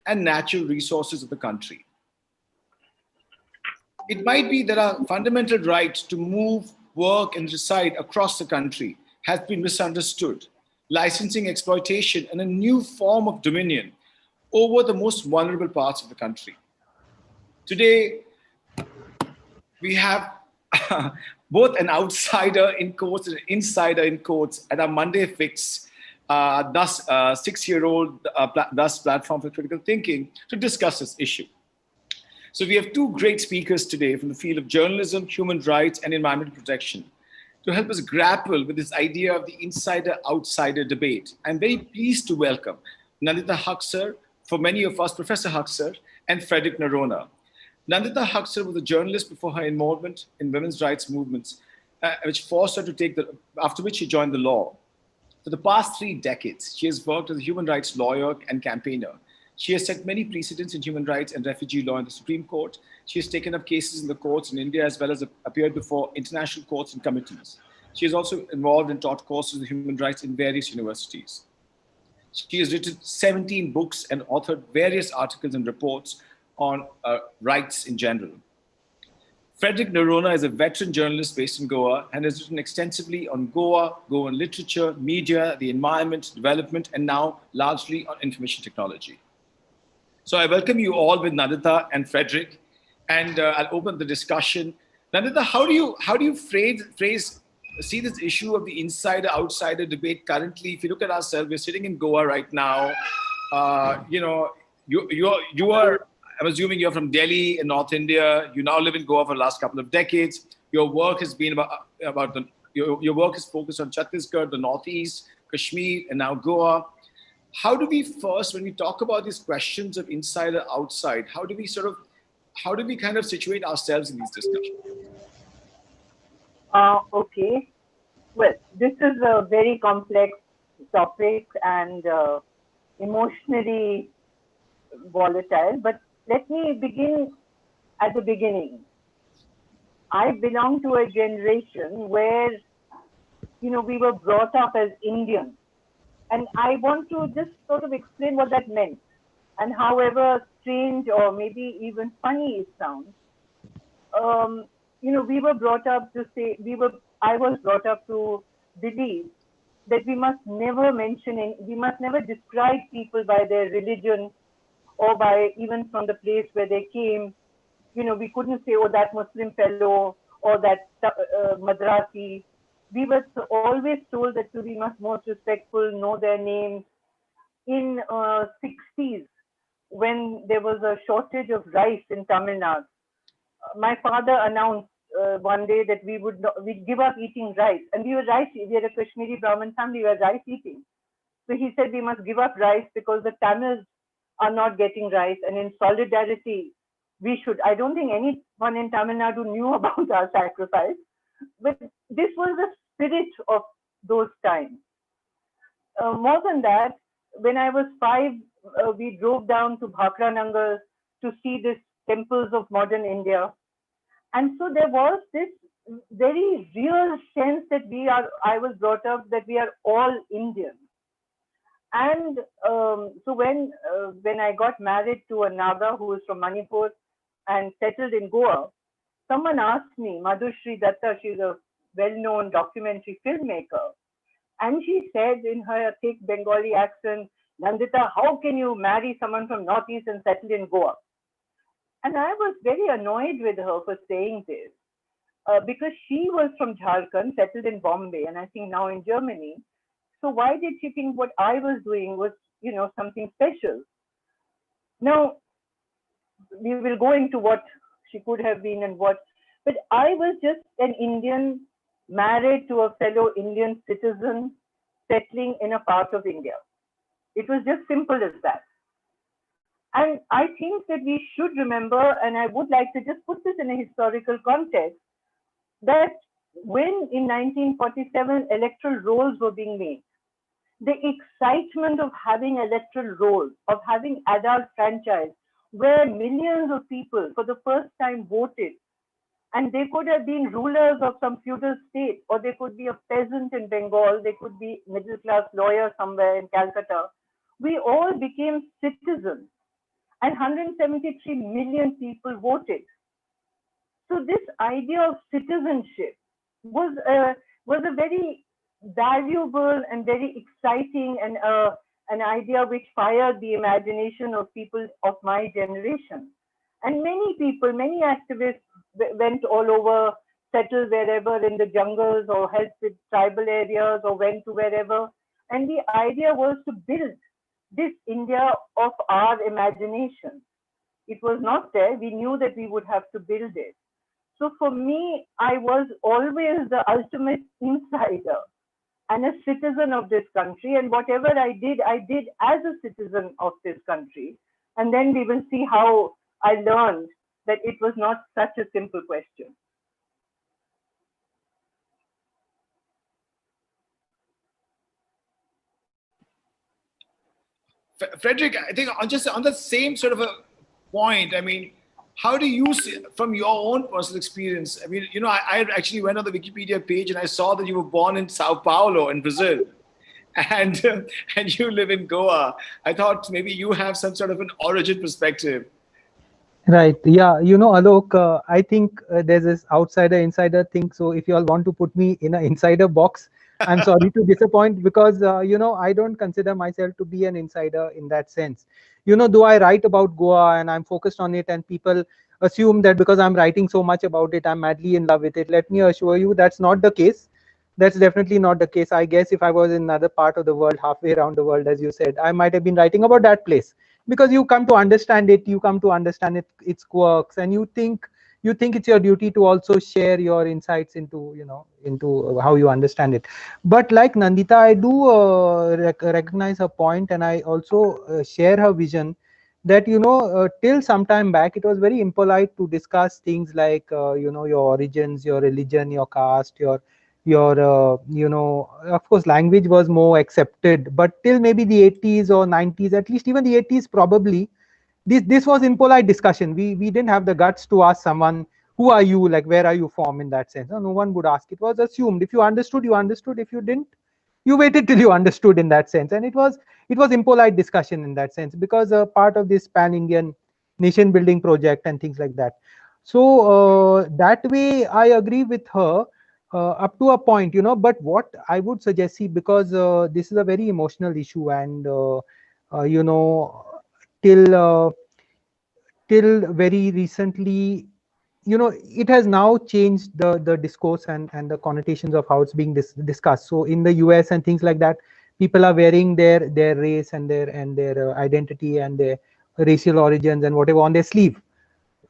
and natural resources of the country. It might be that our fundamental right to move, work, and reside across the country has been misunderstood, licensing exploitation and a new form of dominion over the most vulnerable parts of the country. Today, we have both an outsider in quotes and an insider in quotes at our Monday Fix, thus 6-year-old thus platform for critical thinking to discuss this issue. So we have two great speakers today from the field of journalism, human rights, and environmental protection to help us grapple with this idea of the insider-outsider debate. I'm very pleased to welcome Nandita Haksar, for many of us, Professor Haksar, and Frederick Noronha. Nandita Haksar was a journalist before her involvement in women's rights movements, which forced her to after which she joined the law. For the past 3 decades, she has worked as a human rights lawyer and campaigner. She has set many precedents in human rights and refugee law in the Supreme Court. She has taken up cases in the courts in India as well as appeared before international courts and committees. She is also involved and taught courses in human rights in various universities. She has written 17 books and authored various articles and reports on rights in general. Frederick Noronha is a veteran journalist based in Goa and has written extensively on Goa, Goan literature, media, the environment, development, and now largely on information technology. So I welcome you all with Nandita and Frederick, and I'll open the discussion. Nandita, how do you see this issue of the insider-outsider debate currently? If you look at ourselves, we're sitting in Goa right now. You are, I'm assuming you're from Delhi in North India. You now live in Goa for the last couple of decades. Your work has been your work is focused on Chhattisgarh, the Northeast, Kashmir, and now Goa. How do we first, when we talk about these questions of insider outside, how do we kind of situate ourselves in these discussions? Okay. Well, this is a very complex topic and emotionally volatile, but let me begin at the beginning. I belong to a generation where, we were brought up as Indians. And I want to just sort of explain what that meant. And however strange or maybe even funny it sounds, we were brought up to say, I was brought up to believe that we must never describe people by their religion or by even from the place where they came. We couldn't say, oh, that Muslim fellow or that Madrasi. We were always told that we must most respectful, know their names. In 60s, when there was a shortage of rice in Tamil Nadu, my father announced one day that we'd give up eating rice. And we were a Kashmiri Brahmin family, we were rice eating. So he said we must give up rice because the Tamils are not getting rice. And in solidarity, we should. I don't think anyone in Tamil Nadu knew about our sacrifice. But this was the spirit of those times. More than that, when I was 5, we drove down to Bhakra Nangal to see these temples of modern India. And so there was this very real sense that I was brought up that we are all Indians. And so when I got married to a Naga who was from Manipur and settled in Goa, someone asked me, Madhushri Datta, she's a well-known documentary filmmaker, and she said in her thick Bengali accent, Nandita, how can you marry someone from Northeast and settle in Goa? And I was very annoyed with her for saying this because she was from Jharkhand, settled in Bombay, and I think now in Germany. So why did she think what I was doing was, something special? Now, we will go into what she could have been and what, but I was just an Indian married to a fellow Indian citizen settling in a part of India. It was just simple as that. And I think that we should remember, and I would like to just put this in a historical context, that when in 1947 electoral rolls were being made, the excitement of having electoral rolls, of having adult franchise, where millions of people for the first time voted, and they could have been rulers of some feudal state, or they could be a peasant in Bengal, they could be middle-class lawyer somewhere in Calcutta. We all became citizens. and 173 million people voted. So this idea of citizenship was a very valuable and very exciting and an idea which fired the imagination of people of my generation. And many people, many activists went all over, settled wherever in the jungles or helped with tribal areas or went to wherever. And the idea was to build this India of our imagination. It was not there. We knew that we would have to build it. So for me, I was always the ultimate insider and a citizen of this country. And whatever I did as a citizen of this country. And then we will see how I learned that it was not such a simple question. Frederick, I think on the same sort of a point, I mean, how do you see, from your own personal experience? I mean, I actually went on the Wikipedia page and I saw that you were born in Sao Paulo in Brazil, and and you live in Goa. I thought maybe you have some sort of an origin perspective. Right. Yeah. Alok, I think there's this outsider insider thing. So if you all want to put me in an insider box, I'm sorry to disappoint, because, I don't consider myself to be an insider in that sense. Though I write about Goa and I'm focused on it, and people assume that because I'm writing so much about it, I'm madly in love with it. Let me assure you that's not the case. That's definitely not the case. I guess if I was in another part of the world, halfway around the world, as you said, I might have been writing about that place, because you come to understand it, you come to understand its quirks, and you think it's your duty to also share your insights into how you understand it. But like Nandita, I do recognize her point, and I also share her vision that till some time back it was very impolite to discuss things like your origins, your religion, your caste, your of course language was more accepted, but till maybe the 80s or 90s, at least even the 80s probably, this was impolite discussion. We didn't have the guts to ask someone, who are you, like where are you from, in that sense. No one would ask. It was assumed. If you understood, you understood. If you didn't, you waited till you understood, in that sense. And it was impolite discussion in that sense, because part of this pan-Indian nation building project and things like that. So that way I agree with her up to a point, but what I would suggest, see, because this is a very emotional issue, and till very recently, it has now changed the discourse and the connotations of how it's being discussed. So in the US and things like that, people are wearing their race and their identity and their racial origins and whatever on their sleeve.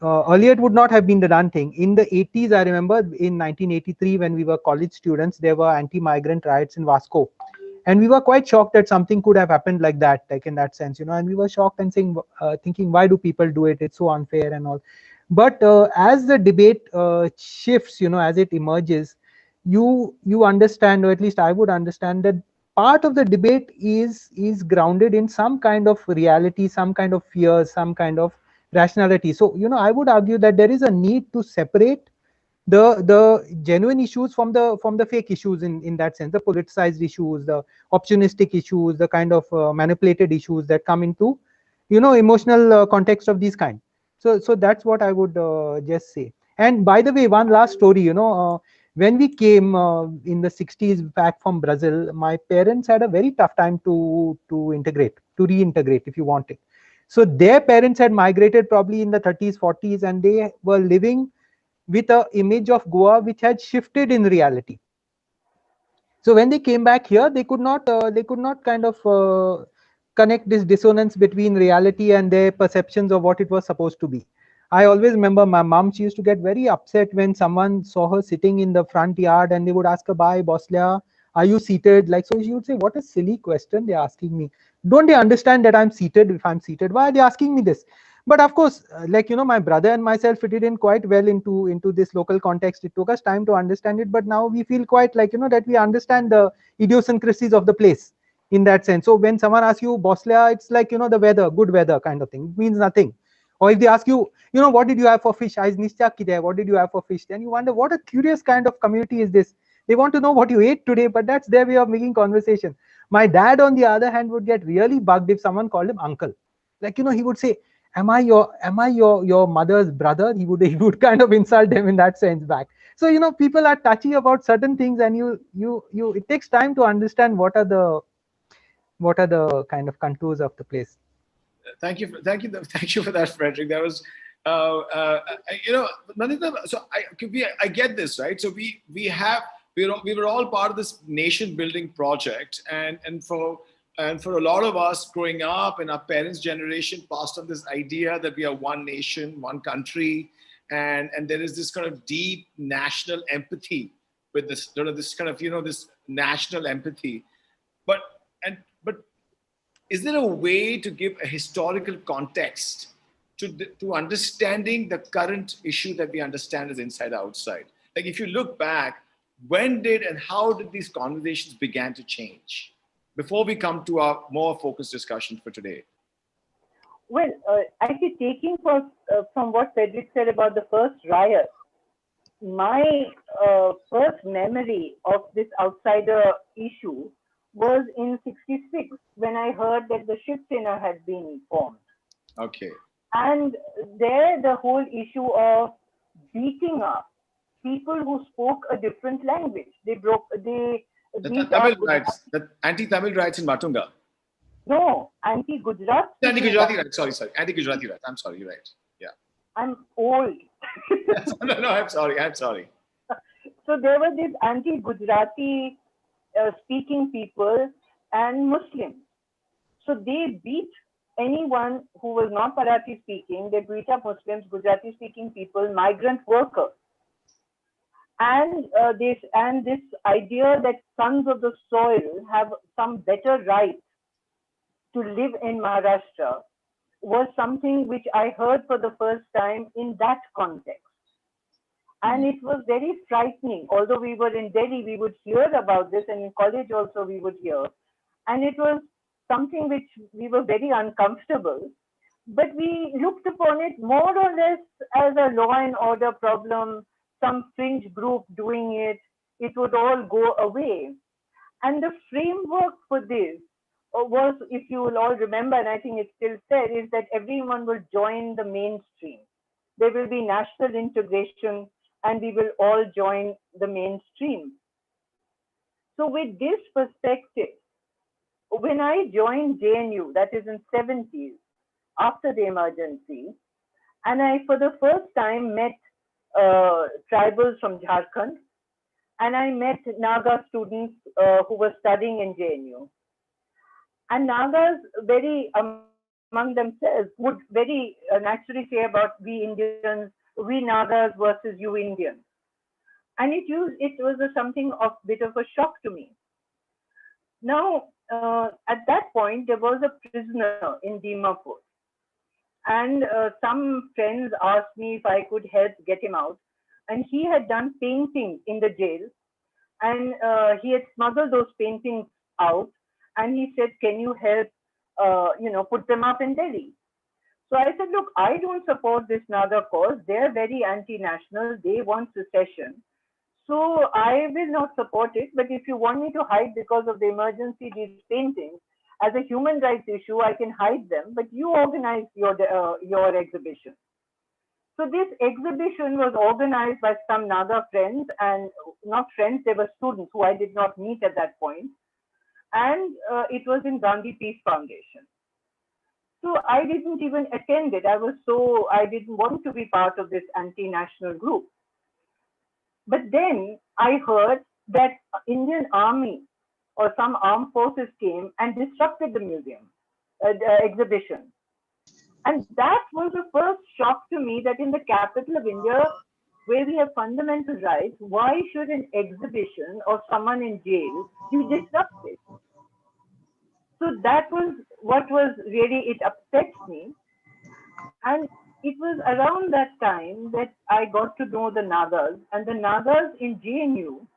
Earlier it would not have been the done thing. In the 80s, I remember in 1983, when we were college students, there were anti-migrant riots in Vasco, and we were quite shocked that something could have happened like that, like in that sense, and we were shocked and thinking, why do people do it? It's so unfair and all. But as the debate shifts, as it emerges, you understand, or at least I would understand, that part of the debate is grounded in some kind of reality, some kind of fear, some kind of rationality. So I would argue that there is a need to separate the genuine issues from the fake issues, in that sense, the politicized issues, the opportunistic issues, the kind of manipulated issues that come into emotional context of these kind. So that's what I would just say. And by the way, one last story, when we came in the 60s back from Brazil, my parents had a very tough time to reintegrate, if you want it. So their parents had migrated probably in the 30s, 40s, and they were living with an image of Goa which had shifted in reality. So when they came back here, they could not kind of connect this dissonance between reality and their perceptions of what it was supposed to be. I always remember my mom, she used to get very upset when someone saw her sitting in the front yard and they would ask her, "Bye, Boslia, are you seated?" Like, so she would say, "What a silly question they're asking me. Don't they understand that I'm seated? If I'm seated, why are they asking me this?" But of course, like, my brother and myself fitted in quite well into this local context. It took us time to understand it, but now we feel quite like, that we understand the idiosyncrasies of the place in that sense. So when someone asks you Boslia, it's like, the weather, good weather kind of thing. It means nothing. Or if they ask you, what did you have for fish? What did you have for fish? Then you wonder, what a curious kind of community is this? They want to know what you ate today, but that's their way of making conversation. My dad, on the other hand, would get really bugged if someone called him uncle. Like, he would say, am I your mother's brother? He would kind of insult them in that sense back. So people are touchy about certain things, and it takes time to understand what are the kind of contours of the place. Thank you for that, Frederick. That was, Nandita. So I get this, right? So we were all part of this nation building project, and for a lot of us growing up, and our parents' generation passed on this idea that we are one nation, one country, and there is this kind of deep national empathy with this sort of this kind of this national empathy, but but is there a way to give a historical context to understanding the current issue that we understand as inside outside? Like if you look back, when did and how did these conversations began to change? Before we come to our more focused discussion for today. Well, actually taking from what Frederick said about the first riot, my first memory of this outsider issue was in '66 when I heard that the Shiv Sena had been formed. Okay. And there the whole issue of beating up people who spoke a different language. They beat Tamil up riots, the anti-Tamil riots in Matunga. No, anti-Gujarat. Anti-Gujarati riots. Sorry. Anti-Gujarati riots. I'm sorry. You're right. Yeah. I'm old. No. I'm sorry. So there were these anti-Gujarati speaking people and Muslims. So they beat anyone who was not Marathi speaking. They beat up Muslims, Gujarati speaking people, migrant workers. And this idea that sons of the soil have some better right to live in Maharashtra was something which I heard for the first time in that context. And it was very frightening. Although we were in Delhi, we would hear about this, and in college also we would hear. And it was something which we were very uncomfortable. But we looked upon it more or less as a law and order problem, some fringe group doing it. It would all go away. And the framework for this was, if you will all remember, and I think it's still said, is that everyone will join the mainstream. There will be national integration, and we will all join the mainstream. So with this perspective, when I joined JNU, that is in '70s, after the emergency, and I for the first time met tribals from Jharkhand, and I met Naga students who were studying in JNU. And Nagas very among themselves would very naturally say about we Indians, we Nagas versus you Indians. And it was something of bit of a shock to me. Now, at that point, there was a prisoner in Dimapur. And some friends asked me if I could help get him out. And he had done paintings in the jail. And he had smuggled those paintings out. And he said, can you help, put them up in Delhi? So I said, look, I don't support this Naga cause. They're very anti-national. They want secession. So I will not support it. But if you want me to hide because of the emergency, these paintings, as a human rights issue, I can hide them. But you organize your exhibition. So this exhibition was organized by some Naga friends, and not friends, they were students who I did not meet at that point. And it was in Gandhi Peace Foundation. So I didn't even attend it. I didn't want to be part of this anti-national group. But then I heard that Indian Army or some armed forces came and disrupted the museum, the exhibition. And that was the first shock to me, that in the capital of India, where we have fundamental rights, why should an exhibition of someone in jail be disrupted? So that was what was really, it upsets me. And it was around that time that I got to know the Nagas, and the Nagas in JNU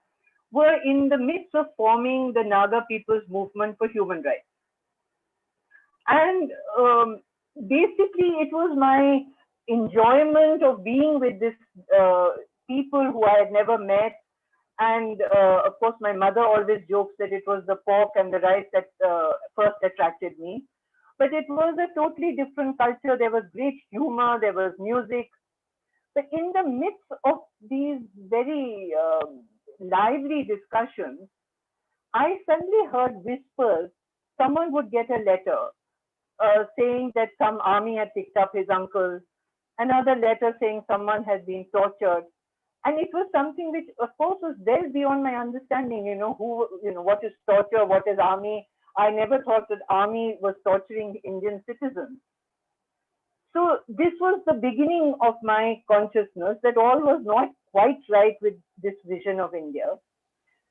were in the midst of forming the Naga People's Movement for Human Rights. And basically, it was my enjoyment of being with this people who I had never met. And of course, my mother always jokes that it was the pork and the rice that first attracted me. But it was a totally different culture. There was great humor, there was music. But in the midst of these very lively discussions, I suddenly heard whispers. Someone would get a letter saying that some army had picked up his uncle, another letter saying someone had been tortured. And it was something which, of course, was well beyond my understanding. What is torture, what is army. I never thought that army was torturing Indian citizens. So this was the beginning of my consciousness that all was not quite right with this vision of India.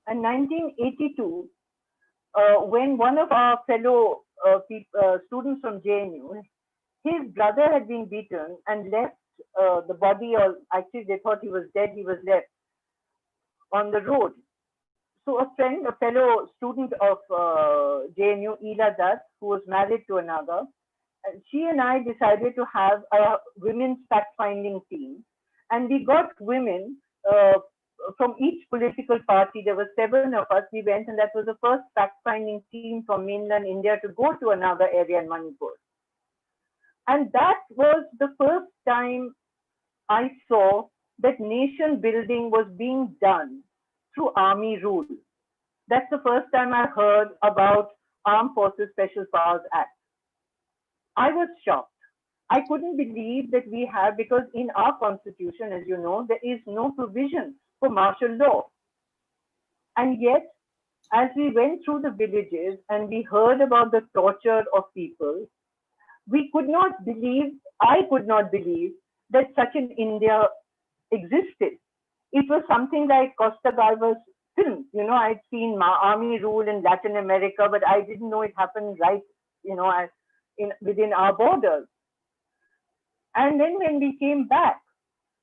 And 1982, when one of our fellow students from JNU, his brother had been beaten and left the body, or actually they thought he was dead, he was left on the road. So a friend, a fellow student of JNU, Ela Das, who was married to a Naga, she and I decided to have a women's fact-finding team. And we got women from each political party. There were 7 of us. We went, and that was the first fact-finding team from mainland India to go to a Naga area in Manipur. And that was the first time I saw that nation building was being done through army rule. That's the first time I heard about Armed Forces Special Powers Act. I was shocked. I couldn't believe that we have, because in our constitution, as you know, there is no provision for martial law. And yet, as we went through the villages and we heard about the torture of people, we could not believe, I could not believe that such an India existed. It was something like Costa Galva's film. I'd seen army rule in Latin America, but I didn't know it happened right, within our borders. And then when we came back,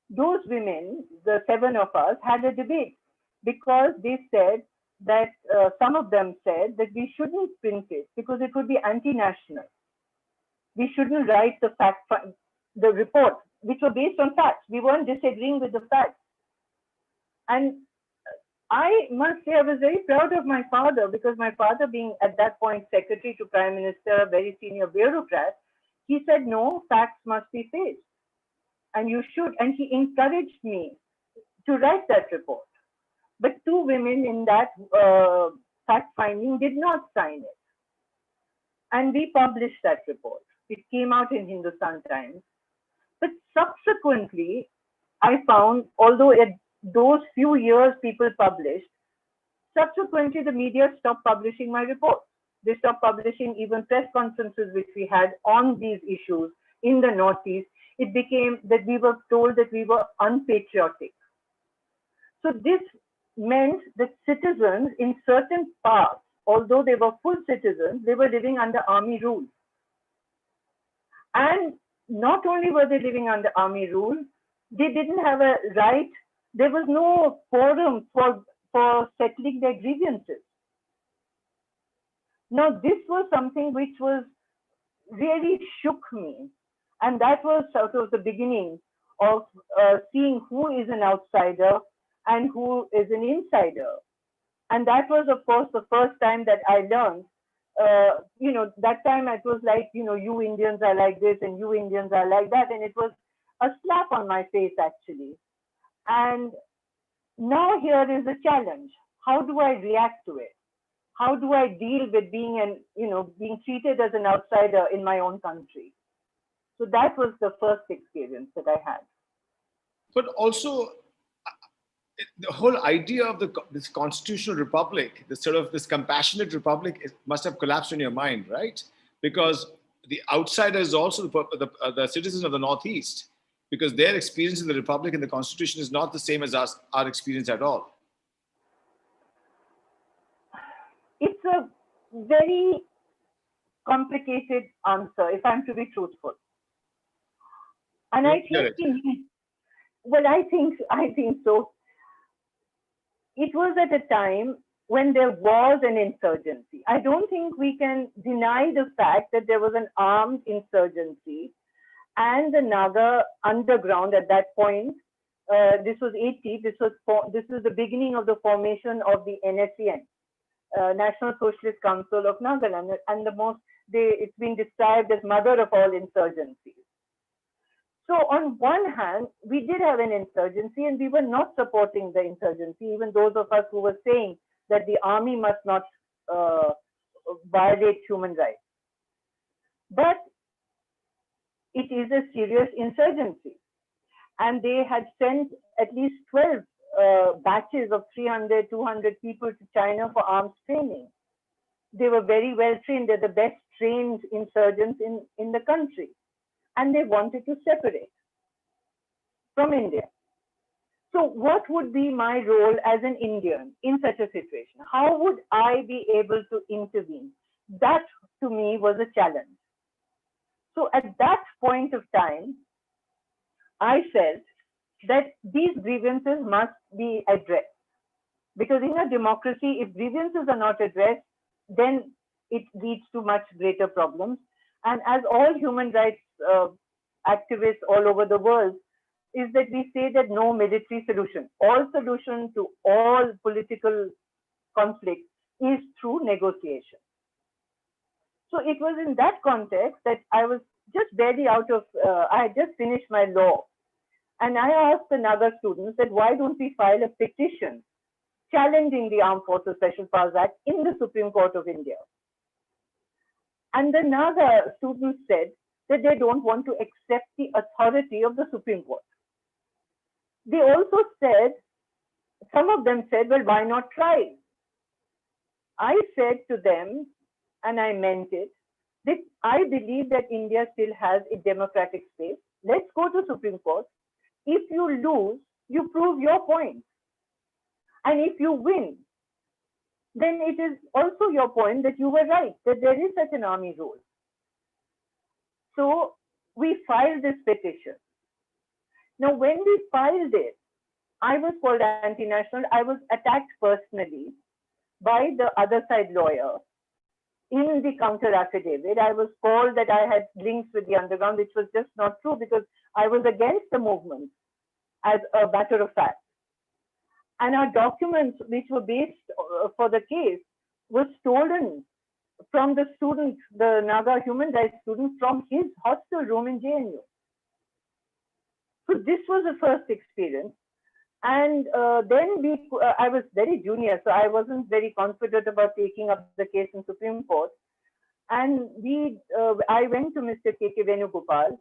those women, the 7 of us, had a debate, because they said that some of them said that we shouldn't print it because it would be anti-national. We shouldn't write the report, which were based on facts. We weren't disagreeing with the facts. And I must say I was very proud of my father, because my father, being at that point secretary to Prime Minister, a very senior bureaucrat, he said, no, facts must be faced. And you should. And he encouraged me to write that report. But 2 women in that fact finding did not sign it. And we published that report. It came out in Hindustan Times. But subsequently, I found, although at those few years people published, subsequently the media stopped publishing my report. They stopped publishing even press conferences which we had on these issues in the Northeast. It became that we were told that we were unpatriotic. So this meant that citizens in certain parts, although they were full citizens, they were living under army rule. And not only were they living under army rule, they didn't have a right. There was no forum for settling their grievances. Now, this was something which was really shook me. And that was sort of the beginning of seeing who is an outsider and who is an insider. And that was, of course, the first time that I learned, that time it was like, you Indians are like this and you Indians are like that. And it was a slap on my face, actually. And now here is a challenge. How do I react to it? How do I deal with being treated as an outsider in my own country? So that was the first experience that I had. But also, the whole idea of this constitutional republic, this compassionate republic, must have collapsed in your mind, right? Because the outsider is also the citizens of the Northeast, because their experience in the republic and the constitution is not the same as our experience at all. It's a very complicated answer, if I'm to be truthful. And I think so. It was at a time when there was an insurgency. I don't think we can deny the fact that there was an armed insurgency, and the Naga underground at that point, this was 80, this is the beginning of the formation of the NSCN, National Socialist Council of Nagaland, and it's been described as mother of all insurgencies. So on one hand, we did have an insurgency and we were not supporting the insurgency, even those of us who were saying that the army must not violate human rights. But it is a serious insurgency. And they had sent at least 12 batches of 300, 200 people to China for arms training. They were very well trained. They're the best trained insurgents in the country. And they wanted to separate from India. So what would be my role as an Indian in such a situation? How would I be able to intervene? That to me was a challenge. So at that point of time, I felt that these grievances must be addressed. Because in a democracy, if grievances are not addressed, then it leads to much greater problems. And as all human rights activists all over the world, is that we say that no military solution. All solution to all political conflicts is through negotiation. So it was in that context that I was just barely out of, I had just finished my law. And I asked the Naga students that why don't we file a petition challenging the Armed Forces Special Powers Act in the Supreme Court of India. And the Naga students said that they don't want to accept the authority of the Supreme Court. They also said, some of them said, well, why not try? I said to them, and I meant it, that I believe that India still has a democratic space. Let's go to Supreme Court. If you lose, you prove your point. And if you win, then it is also your point that you were right, that there is such an army rule. So we filed this petition. Now, when we filed it, I was called anti-national. I was attacked personally by the other side lawyer in the counter affidavit. I was called that I had links with the underground, which was just not true because I was against the movement as a matter of fact. And our documents, which were based for the case, were stolen from the student, the Naga human rights student, from his hostel room in JNU. So this was the first experience. And then I was very junior, so I wasn't very confident about taking up the case in Supreme Court. And I went to Mr. K.K. Venugopal,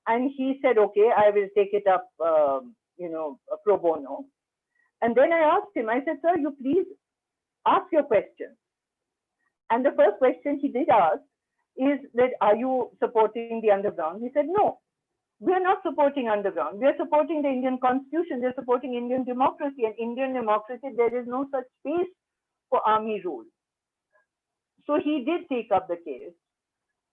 and he said, okay, I will take it up, pro bono. And then I asked him, I said, sir, you please ask your question. And the first question he did ask is that, are you supporting the underground? He said, no, we are not supporting underground. We are supporting the Indian constitution. We are supporting Indian democracy. And Indian democracy, there is no such space for army rule. So he did take up the case.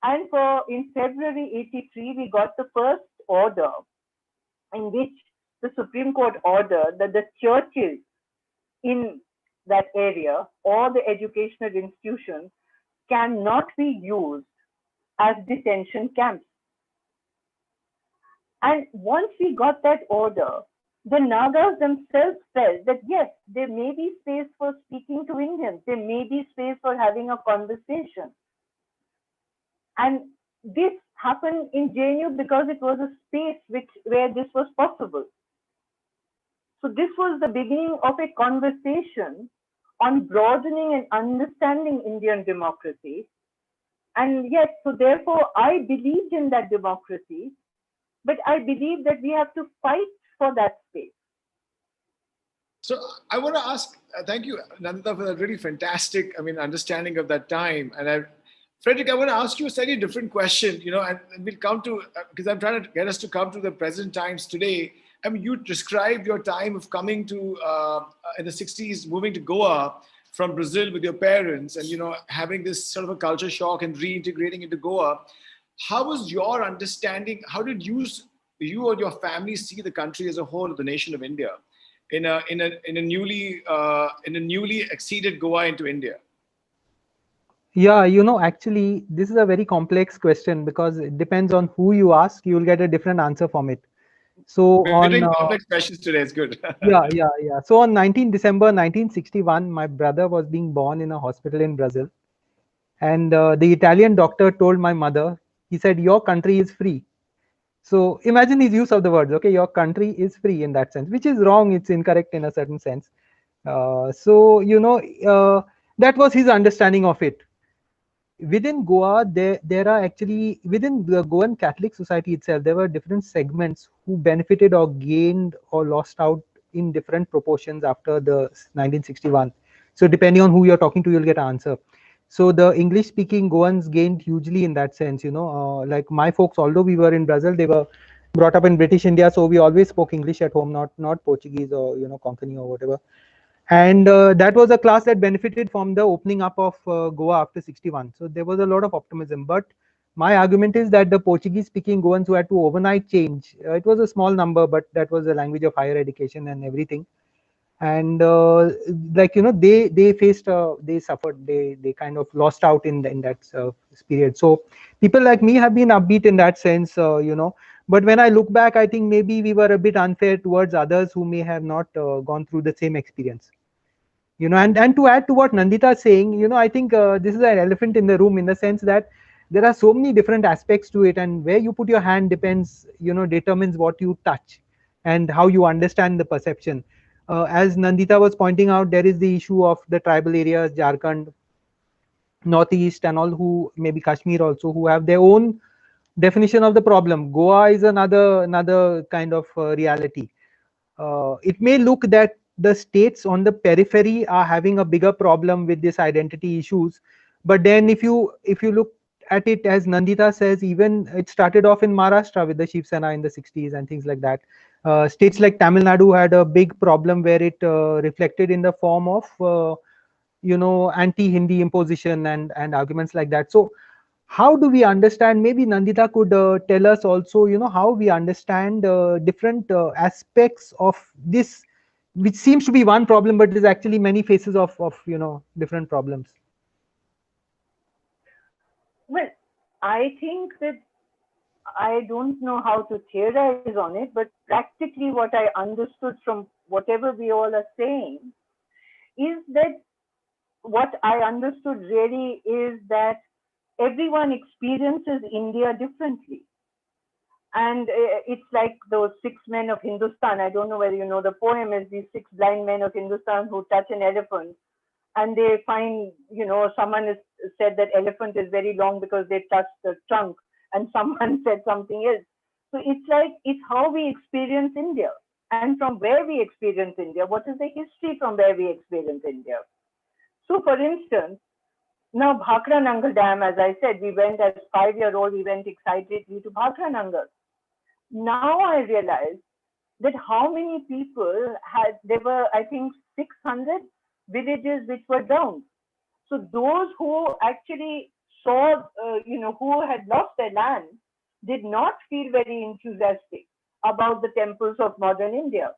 And in February 83, we got the first order in which the Supreme Court ordered that the churches in that area or the educational institutions cannot be used as detention camps. And once we got that order, the Nagas themselves felt that yes, there may be space for speaking to Indians. There may be space for having a conversation. And this happened in JNU because it was a space where this was possible. So this was the beginning of a conversation on broadening and understanding Indian democracy. And yet, so therefore, I believed in that democracy, but I believe that we have to fight for that space. So I want to ask, thank you, Nandita, for that really fantastic, understanding of that time. And Frederick, I want to ask you a slightly different question, and we'll come to, because I'm trying to get us to come to the present times today. You described your time of coming to, in the 60s, moving to Goa from Brazil with your parents and, having this sort of a culture shock and reintegrating into Goa. How was your understanding? How did you or your family see the country as a whole, the nation of India, in a newly acceded Goa into India? Yeah, actually, this is a very complex question because it depends on who you ask. You will get a different answer from it. So we're doing complex questions today. It's good. yeah. So on 19 December 1961, my brother was being born in a hospital in Brazil. And the Italian doctor told my mother, he said, your country is free. So imagine his use of the words, okay, your country is free in that sense, which is wrong, it's incorrect in a certain sense. So, that was his understanding of it. Within Goa, there are actually, within the Goan Catholic society itself, there were different segments who benefited or gained or lost out in different proportions after the 1961. So depending on who you're talking to, you'll get an answer. So the English speaking Goans gained hugely in that sense, like my folks, although we were in Brazil, they were brought up in British India, so we always spoke English at home, not Portuguese or Konkani or whatever. And that was a class that benefited from the opening up of Goa after 61. So there was a lot of optimism. But my argument is that the Portuguese speaking Goans who had to overnight change, it was a small number, but that was the language of higher education and everything. And they faced, they suffered, they kind of lost out in that period. So people like me have been upbeat in that sense, but when I look back, I think maybe we were a bit unfair towards others who may have not gone through the same experience. And to add to what Nandita is saying, I think this is an elephant in the room, in the sense that there are so many different aspects to it, and where you put your hand depends, determines what you touch and how you understand the perception. As Nandita was pointing out, there is the issue of the tribal areas, Jharkhand, Northeast, and all, who maybe Kashmir also, who have their own definition of the problem. Goa is another kind of reality. It may look that the states on the periphery are having a bigger problem with this identity issues, but then if you look at it, as Nandita says, even it started off in Maharashtra with the Shiv Sena in the 60s and things like that. States like Tamil Nadu had a big problem where it reflected in the form of anti-Hindi imposition and arguments like that. So how do we understand, maybe Nandita could tell us also, how we understand different aspects of this, which seems to be one problem but is actually many faces of different problems. Well, I think that I don't know how to theorize on it, but practically what I understood from whatever we all are saying is that what I understood really is that everyone experiences India differently. And it's like those 6 men of Hindustan. I don't know whether you know the poem, is these 6 blind men of Hindustan who touch an elephant, and they find, someone has said that elephant is very long because they touched the trunk, and someone said something else. So it's how we experience India, and from where we experience India, what is the history from where we experience India. So for instance, now Bhakra Nangal Dam, as I said, we went as 5-year-old, we went excitedly to Bhakra Nangal. Now I realize that how many people there were, I think, 600 villages which were down. So those who actually saw, who had lost their land, did not feel very enthusiastic about the temples of modern India.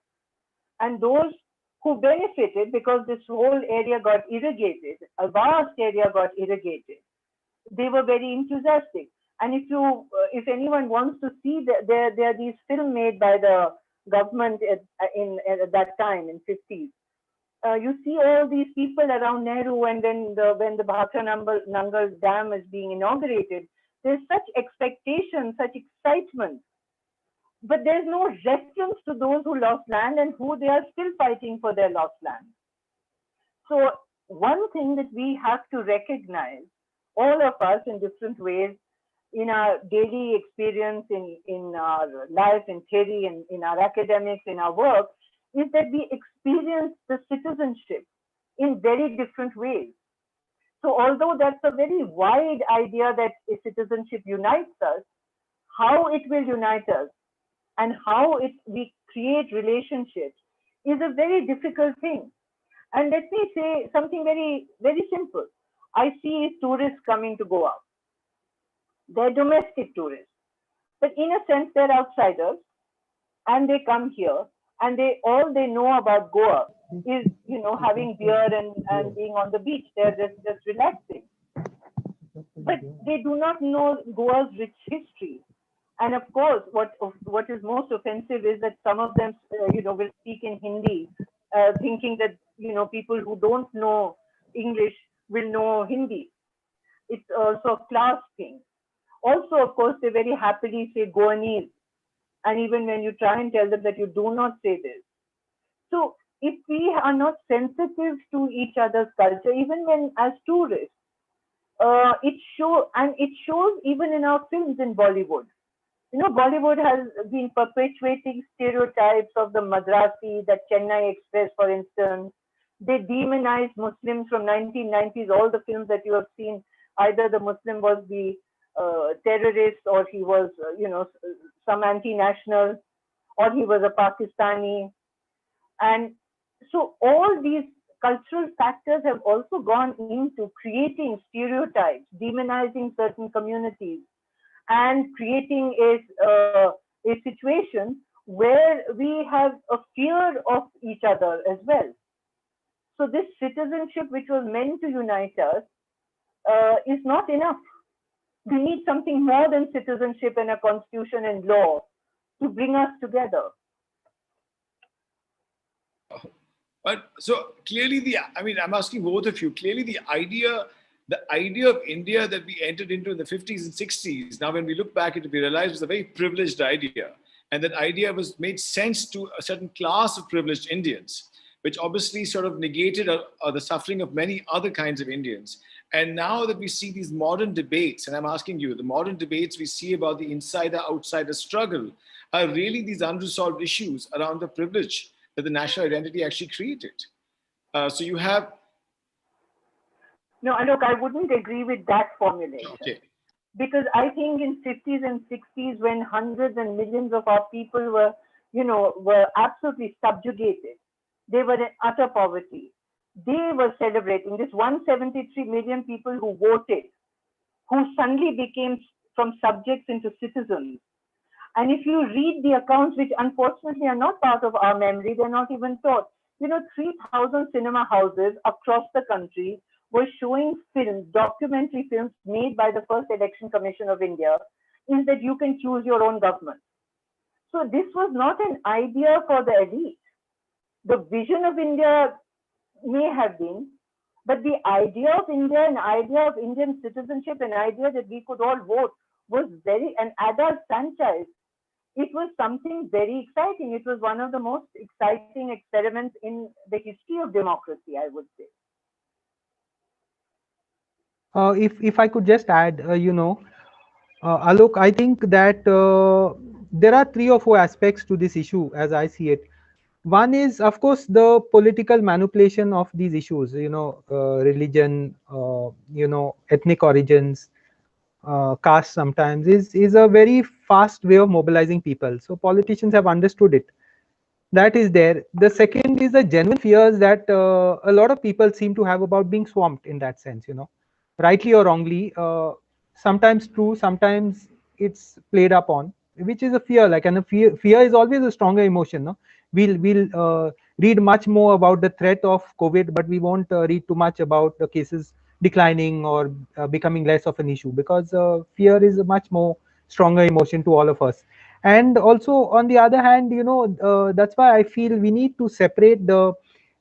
And those who benefited, because this whole area got irrigated, a vast area got irrigated, they were very enthusiastic. And if anyone wants to see, there are these films made by the government at that time in 50s. You see all these people around Nehru, and then when the Bhakra Nangal Dam is being inaugurated, there's such expectation, such excitement. But there's no reference to those who lost land and who they are still fighting for their lost land. So one thing that we have to recognize, all of us in different ways, in our daily experience, in our life, in theory, in our academics, in our work, is that we experience the citizenship in very different ways. So although that's a very wide idea that citizenship unites us, how it will unite us and how we create relationships is a very difficult thing. And let me say something very, very simple. I see tourists coming to Goa. They're domestic tourists, but in a sense, they're outsiders, and they come here, and all they know about Goa is, having beer and being on the beach. They're just relaxing, but they do not know Goa's rich history. And of course, what is most offensive is that some of them, will speak in Hindi, thinking that people who don't know English will know Hindi. it's also a class thing. Also, of course, they very happily say Goanese, and even when you try and tell them that you do not say this. So if we are not sensitive to each other's culture, even when as tourists, it shows even in our films in Bollywood. You know, Bollywood has been perpetuating stereotypes of the Madrasi, the Chennai Express, for instance. They demonized Muslims from 1990s. All the films that you have seen, either the Muslim was the terrorist, or he was, some anti-national, or he was a Pakistani. And so all these cultural factors have also gone into creating stereotypes, demonizing certain communities, and creating a situation where we have a fear of each other as well. So this citizenship, which was meant to unite us, is not enough. We need something more than citizenship and a constitution and law to bring us together. But so clearly, I'm asking both of you. Clearly, the idea of India that we entered into in the 50s and 60s. Now, when we look back at it, we realize it was a very privileged idea, and that idea made sense to a certain class of privileged Indians, which obviously sort of negated the suffering of many other kinds of Indians. And now that we see these modern debates, and I'm asking you, the modern debates we see about the insider-outsider struggle are really these unresolved issues around the privilege that the national identity actually created. So you have... No, look, I wouldn't agree with that formulation. Okay. Because I think in 50s and 60s, when hundreds and millions of our people were absolutely subjugated, they were in utter poverty. They were celebrating this 173 million people who voted, who suddenly became from subjects into citizens. And if you read the accounts, which unfortunately are not part of our memory, they're not even taught. 3,000 cinema houses across the country were showing films, documentary films made by the first Election Commission of India, is that you can choose your own government. So this was not an idea for the elite. The vision of India may have been, but the idea of India, an idea of Indian citizenship, an idea that we could all vote was an adult franchise. It was something very exciting. It was one of the most exciting experiments in the history of democracy, I would say. If I could just add, Alok, I think that there are 3 or 4 aspects to this issue as I see it. One is, of course, the political manipulation of these issues, religion, ethnic origins, caste sometimes is a very fast way of mobilizing people. So politicians have understood it. That is there. The second is the genuine fears that a lot of people seem to have about being swamped in that sense, rightly or wrongly. Sometimes true, sometimes it's played up on, which is a fear. And a fear is always a stronger emotion. No, we'll read much more about the threat of COVID, but we won't read too much about the cases declining or becoming less of an issue, because fear is a much more stronger emotion to all of us. And also, on the other hand, that's why I feel we need to separate the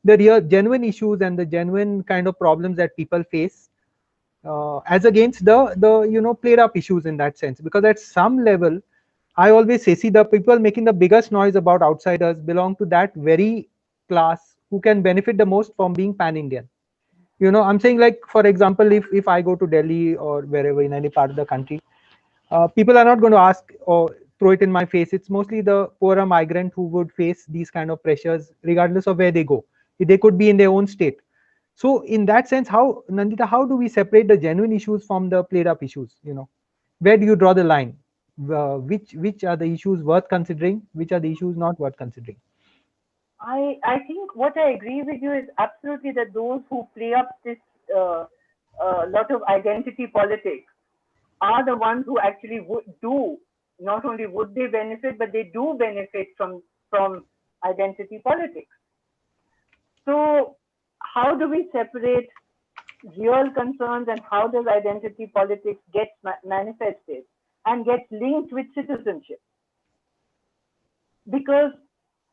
real genuine issues and the genuine kind of problems that people face, as against the played up issues in that sense. Because at some level, I always say, see, the people making the biggest noise about outsiders belong to that very class who can benefit the most from being pan-Indian. I'm saying, like, for example, if I go to Delhi or wherever in any part of the country, people are not going to ask or throw it in my face. It's mostly the poorer migrant who would face these kind of pressures regardless of where they go. They could be in their own state. So in that sense, Nandita, how do we separate the genuine issues from the played up issues? Where do you draw the line? Which are the issues worth considering? Which are the issues not worth considering? I think what I agree with you is absolutely that those who play up this lot of identity politics are the ones who actually not only would they benefit, but they do benefit from identity politics. So how do we separate real concerns and how does identity politics get manifested and get linked with citizenship? Because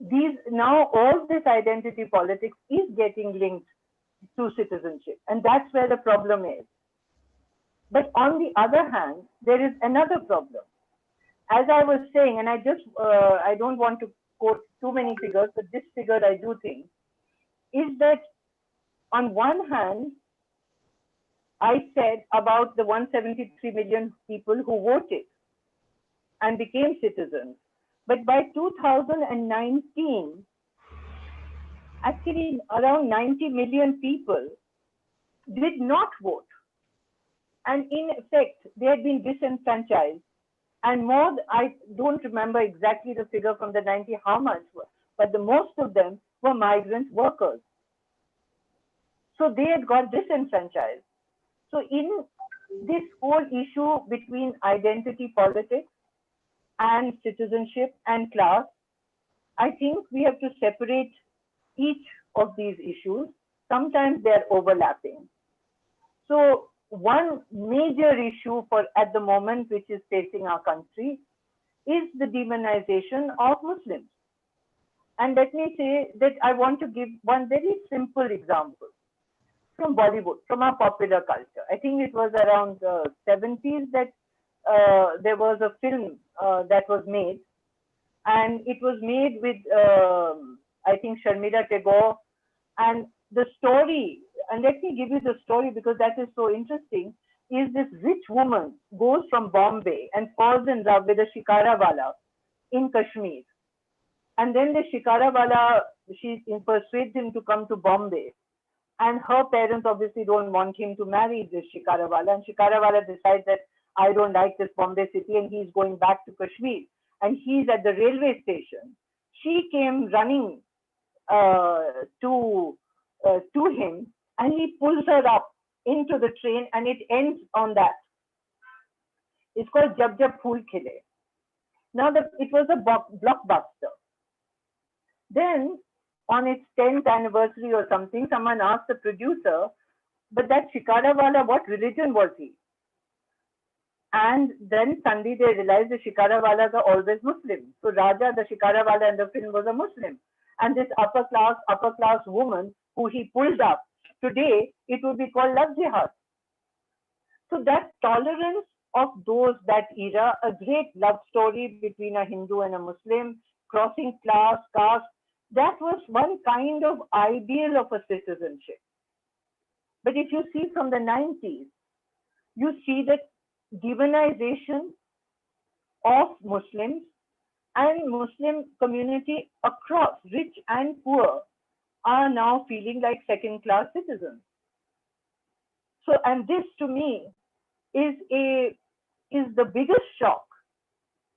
all this identity politics is getting linked to citizenship, and that's where the problem is. But on the other hand, there is another problem. As I was saying, and I don't want to quote too many figures, but this figure I do think is that on one hand, I said about the 173 million people who voted and became citizens. But by 2019, actually around 90 million people did not vote. And in effect, they had been disenfranchised. And more, I don't remember exactly the figure from the 90, how much, but the most of them were migrant workers. So they had got disenfranchised. So in this whole issue between identity politics and citizenship and class, I think we have to separate each of these issues. Sometimes they're overlapping. So one major issue for at the moment which is facing our country is the demonization of Muslims. And let me say that I want to give one very simple example from Bollywood, from our popular culture. I think it was around the 70s that there was a film that was made, and it was made with, I think, Sharmila Tagore. And the story, and let me give you the story because that is so interesting, is this rich woman goes from Bombay and falls in love with a shikarawala in Kashmir. And then the shikarawala, she persuades him to come to Bombay. And her parents obviously don't want him to marry this shikarawala. And shikarawala decides that I don't like this Bombay city, and he's going back to Kashmir. And he's at the railway station. She came running to him, and he pulls her up into the train, and it ends on that. It's called Jab Jab Phool Khile. Now, it was a blockbuster. Then, on its 10th anniversary or something, someone asked the producer, but that shikarawala, what religion was he? And then suddenly they realized the shikarawalas are always Muslim. So Raja, the shikarawala in the film, was a Muslim. And this upper class woman who he pulled up, today it would be called love jihad. So that tolerance of that era, a great love story between a Hindu and a Muslim, crossing class, caste, that was one kind of ideal of a citizenship. But if you see from the 90s, you see that demonization of Muslims and Muslim community across, rich and poor, are now feeling like second-class citizens. So, and this to me is the biggest shock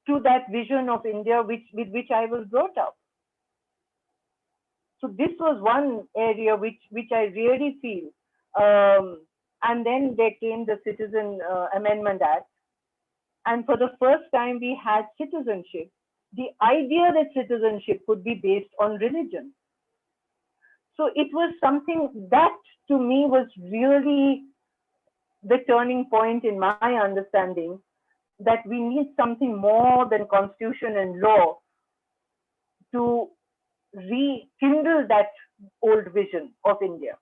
to that vision of India with which I was brought up. So this was one area which I really feel. And then there came the Citizen Amendment Act. And for the first time, we had citizenship. The idea that citizenship could be based on religion. So it was something that, to me, was really the turning point in my understanding that we need something more than constitution and law to rekindle that old vision of India.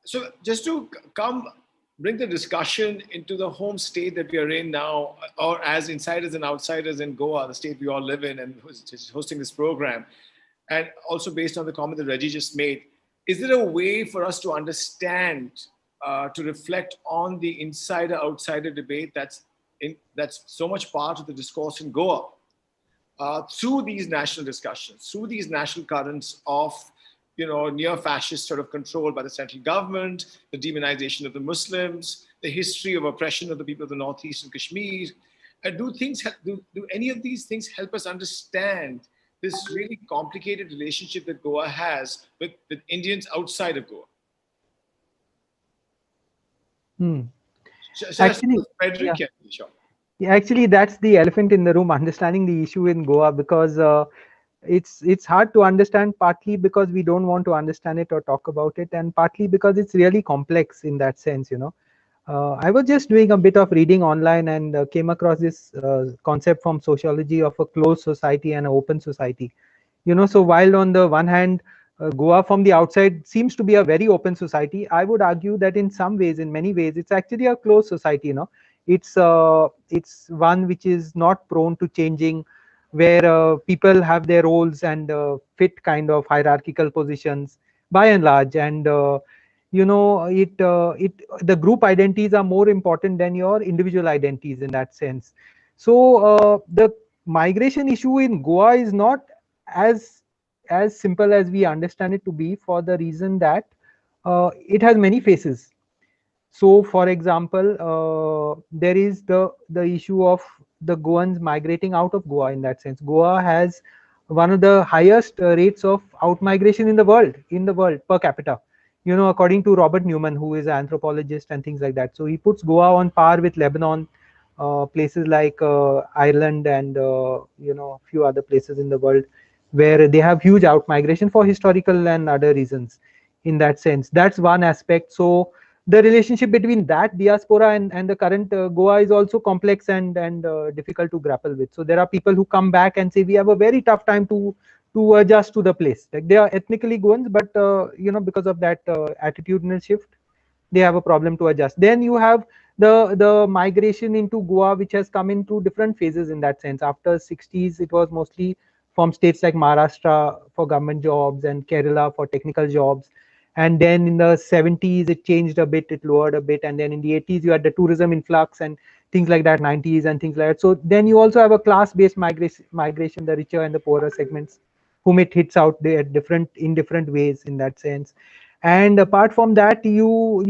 So just to bring the discussion into the home state that we are in now, or as insiders and outsiders in Goa, the state we all live in and who's hosting this program, and also based on the comment that Reggie just made, is there a way for us to understand, to reflect on the insider-outsider debate that's so much part of the discourse in Goa, through these national discussions, through these national currents of neo-fascist sort of control by the central government, the demonization of the Muslims, the history of oppression of the people of the Northeast and Kashmir. Do any of these things help us understand this really complicated relationship that Goa has with Indians outside of Goa? Actually, Frederick, yeah, actually, that's the elephant in the room, understanding the issue in Goa, because it's hard to understand, partly because we don't want to understand it or talk about it, and partly because it's really complex in that sense. I was just doing a bit of reading online and came across this concept from sociology of a closed society and an open society. So while on the one hand, Goa from the outside seems to be a very open society. I would argue that in some ways, in many ways, it's actually a closed society. It's one which is not prone to changing, where people have their roles and fit kind of hierarchical positions by and large, and the group identities are more important than your individual identities in that sense. So the migration issue in Goa is not as simple as we understand it to be, for the reason that it has many faces. So, for example, there is the issue of the Goans migrating out of Goa. In that sense, Goa has one of the highest rates of out migration in the world, per capita. According to Robert Newman, who is an anthropologist and things like that. So he puts Goa on par with Lebanon, places like Ireland, and a few other places in the world where they have huge out migration for historical and other reasons. In that sense, that's one aspect. So the relationship between that diaspora and the current Goa is also complex and difficult to grapple with. So there are people who come back and say we have a very tough time to adjust to the place. Like, they are ethnically Goans, but because of that attitudinal shift, they have a problem to adjust. Then you have the migration into Goa, which has come in through different phases. In that sense, after 60s, it was mostly from states like Maharashtra for government jobs and Kerala for technical jobs. And then in the 70s, it changed a bit, it lowered a bit. And then in the 80s, you had the tourism influx and things like that, 90s and things like that. So then you also have a class-based migration, the richer and the poorer segments, whom it hits out there in different ways in that sense. And apart from that, you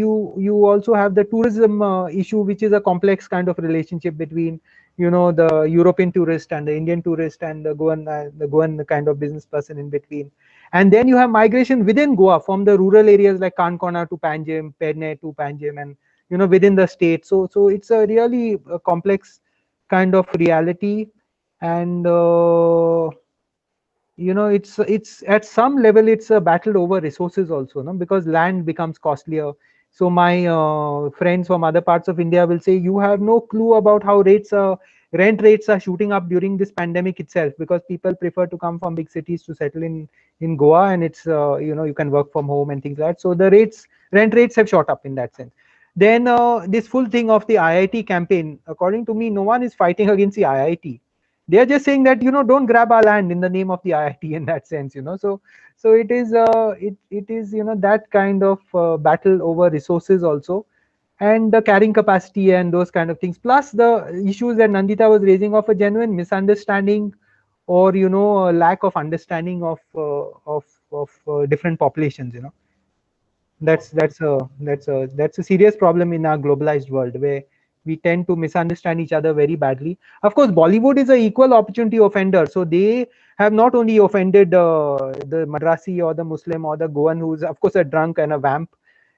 also have the tourism issue, which is a complex kind of relationship between the European tourist and the Indian tourist and the Goan kind of business person in between. And then you have migration within Goa from the rural areas like Kankona to Panjim, Penne to Panjim, and within the state. So it's a really complex kind of reality. And it's at some level, it's a battle over resources also, no? Because land becomes costlier. So my friends from other parts of India will say, you have no clue about how rent rates are shooting up during this pandemic itself, because people prefer to come from big cities to settle in Goa, and it's you can work from home and things like that. So the rent rates have shot up in that sense. Then this full thing of the IIT campaign, according to me, no one is fighting against the IIT. They are just saying that don't grab our land in the name of the IIT in that sense. So it is that kind of battle over resources also, and the carrying capacity and those kind of things, plus the issues that Nandita was raising of a genuine misunderstanding, or a lack of understanding of different populations. That's a serious problem in our globalized world, where we tend to misunderstand each other very badly. Of course, Bollywood is an equal opportunity offender, so they have not only offended the Madrasi or the Muslim or the Goan, who's of course a drunk and a vamp,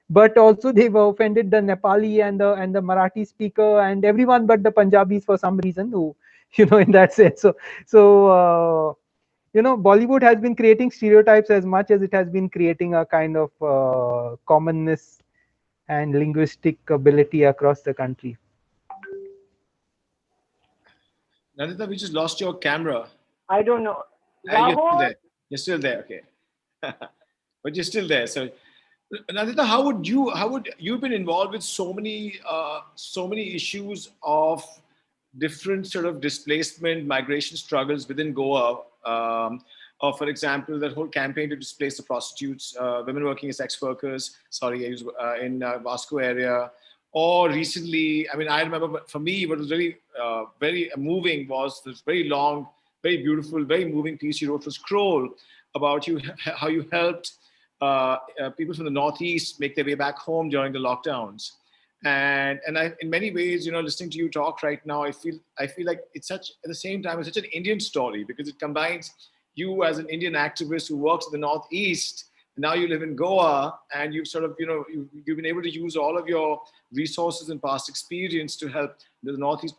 but also they've offended the Nepali and the Marathi speaker and everyone but the Punjabis for some reason, who in that sense. So Bollywood has been creating stereotypes as much as it has been creating a kind of commonness and linguistic ability across the country. Nandita, we just lost your camera. I don't know. You're still there. You're still there. Okay. But you're still there. So, Nandita, how would you've been involved with so many issues of different sort of displacement, migration struggles within Goa. For example, that whole campaign to displace the prostitutes, women working as sex workers. Sorry, I use in Vasco area. Or recently, I mean, I remember for me, what was really very moving was this very long, very beautiful, very moving piece you wrote for Scroll about how you helped people from the Northeast make their way back home during the lockdowns. And I, in many ways, listening to you talk right now, I feel like it's such, at the same time, it's such an Indian story, because it combines you as an Indian activist who works in the Northeast. Now you live in Goa, and you've sort of, you've been able to use all of your resources and past experience to help the Northeastern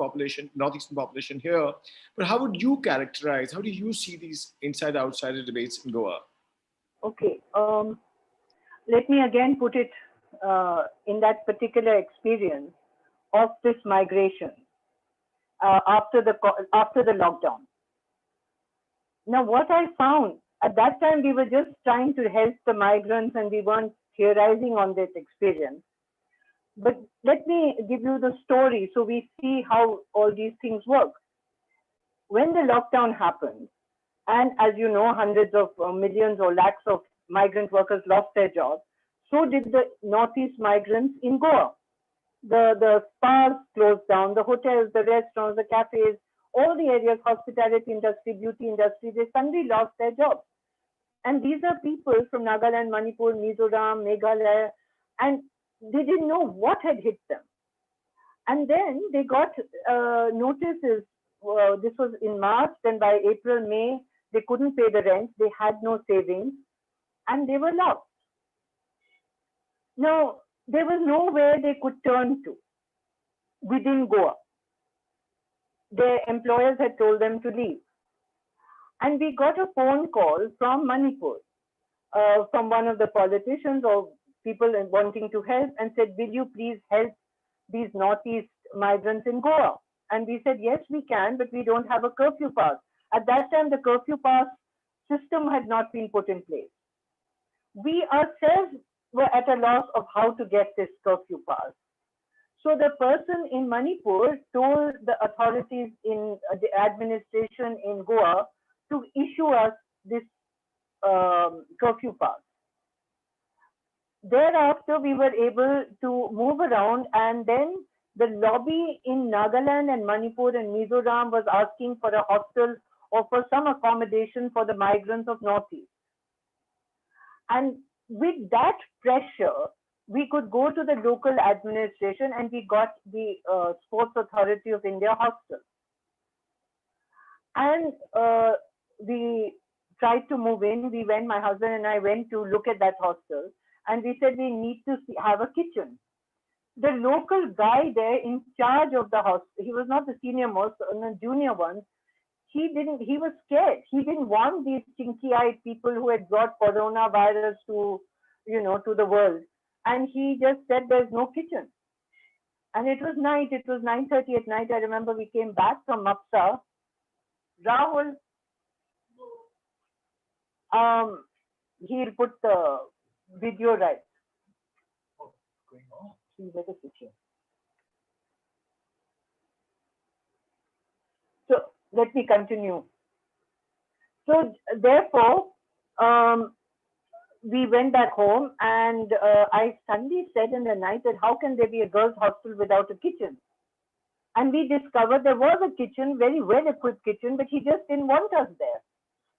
population here. But how would you characterize, how do you see these inside-outsider debates in Goa? Okay, let me again put it in that particular experience of this migration after the lockdown. Now, what I found, At that time, we were just trying to help the migrants and we weren't theorizing on this experience. But let me give you the story so we see how all these things work. When the lockdown happened, and as you know, hundreds of millions or lakhs of migrant workers lost their jobs, so did the Northeast migrants in Goa. The spas closed down, the hotels, the restaurants, the cafes, all the areas, hospitality industry, beauty industry, they suddenly lost their jobs. And these are people from Nagaland, Manipur, Mizoram, Meghalaya, and they didn't know what had hit them. And then they got notices. This was in March, then by April, May, they couldn't pay the rent, they had no savings, and they were lost. Now, there was nowhere they could turn to within Goa. Their employers had told them to leave. And we got a phone call from Manipur, from one of the politicians or people wanting to help, and said, will you please help these Northeast migrants in Goa? And we said, yes, we can, but we don't have a curfew pass. At that time, the curfew pass system had not been put in place. We ourselves were at a loss of how to get this curfew pass. So the person in Manipur told the authorities in the administration in Goa to issue us this curfew pass. Thereafter, we were able to move around, and then the lobby in Nagaland and Manipur and Mizoram was asking for a hostel or for some accommodation for the migrants of Northeast. And with that pressure, we could go to the local administration and we got the Sports Authority of India hostel. And we tried to move in. We went, my husband and I went to look at that hostel, and we said we need to have a kitchen. The local guy there in charge of the hostel, he was not the senior most, the junior one, he was scared. He didn't want these chinky-eyed people who had brought coronavirus to, to the world. And he just said there's no kitchen. And it was night, it was 9:30 at night. I remember we came back from Mapsa. Rahul, he'll put the video right. Oh, going on. You better sit here. So let me continue. So therefore, we went back home, and I suddenly said in the night that how can there be a girls' hostel without a kitchen? And we discovered there was a kitchen, very well-equipped kitchen, but he just didn't want us there.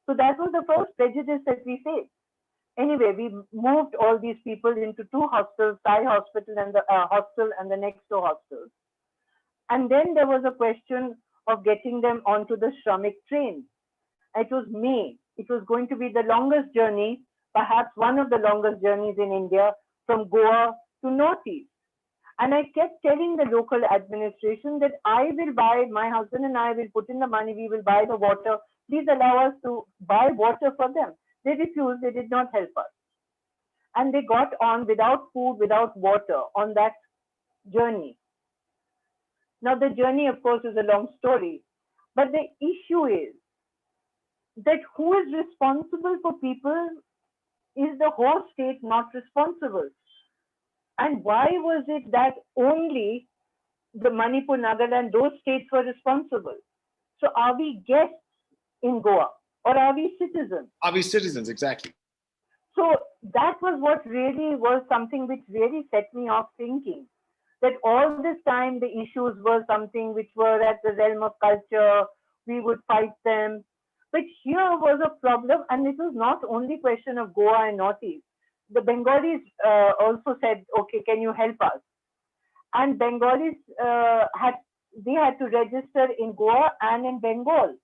So that was the first prejudice that we faced. Anyway, we moved all these people into two hostels, Thai hospital and the hostel and the next door hostels. And then there was a question of getting them onto the Shramik train. It was May. It was going to be the longest journey, perhaps one of the longest journeys in India, from Goa to Northeast. And I kept telling the local administration that I will buy, my husband and I will put in the money, we will buy the water. Please allow us to buy water for them. They refused, they did not help us. And they got on without food, without water on that journey. Now the journey, of course, is a long story. But the issue is that who is responsible for people? Is the whole state not responsible? And why was it that only the Manipur, Nagaland, those states were responsible? So are we guests in Goa, or are we citizens? Are we citizens? Exactly. So that was what really was something which really set me off thinking that all this time the issues were something which were at the realm of culture, we would fight them. But here was a problem, and it was not only question of Goa and Northeast. The Bengalis also said, okay, can you help us? And Bengalis had to register in Goa and in Bengal.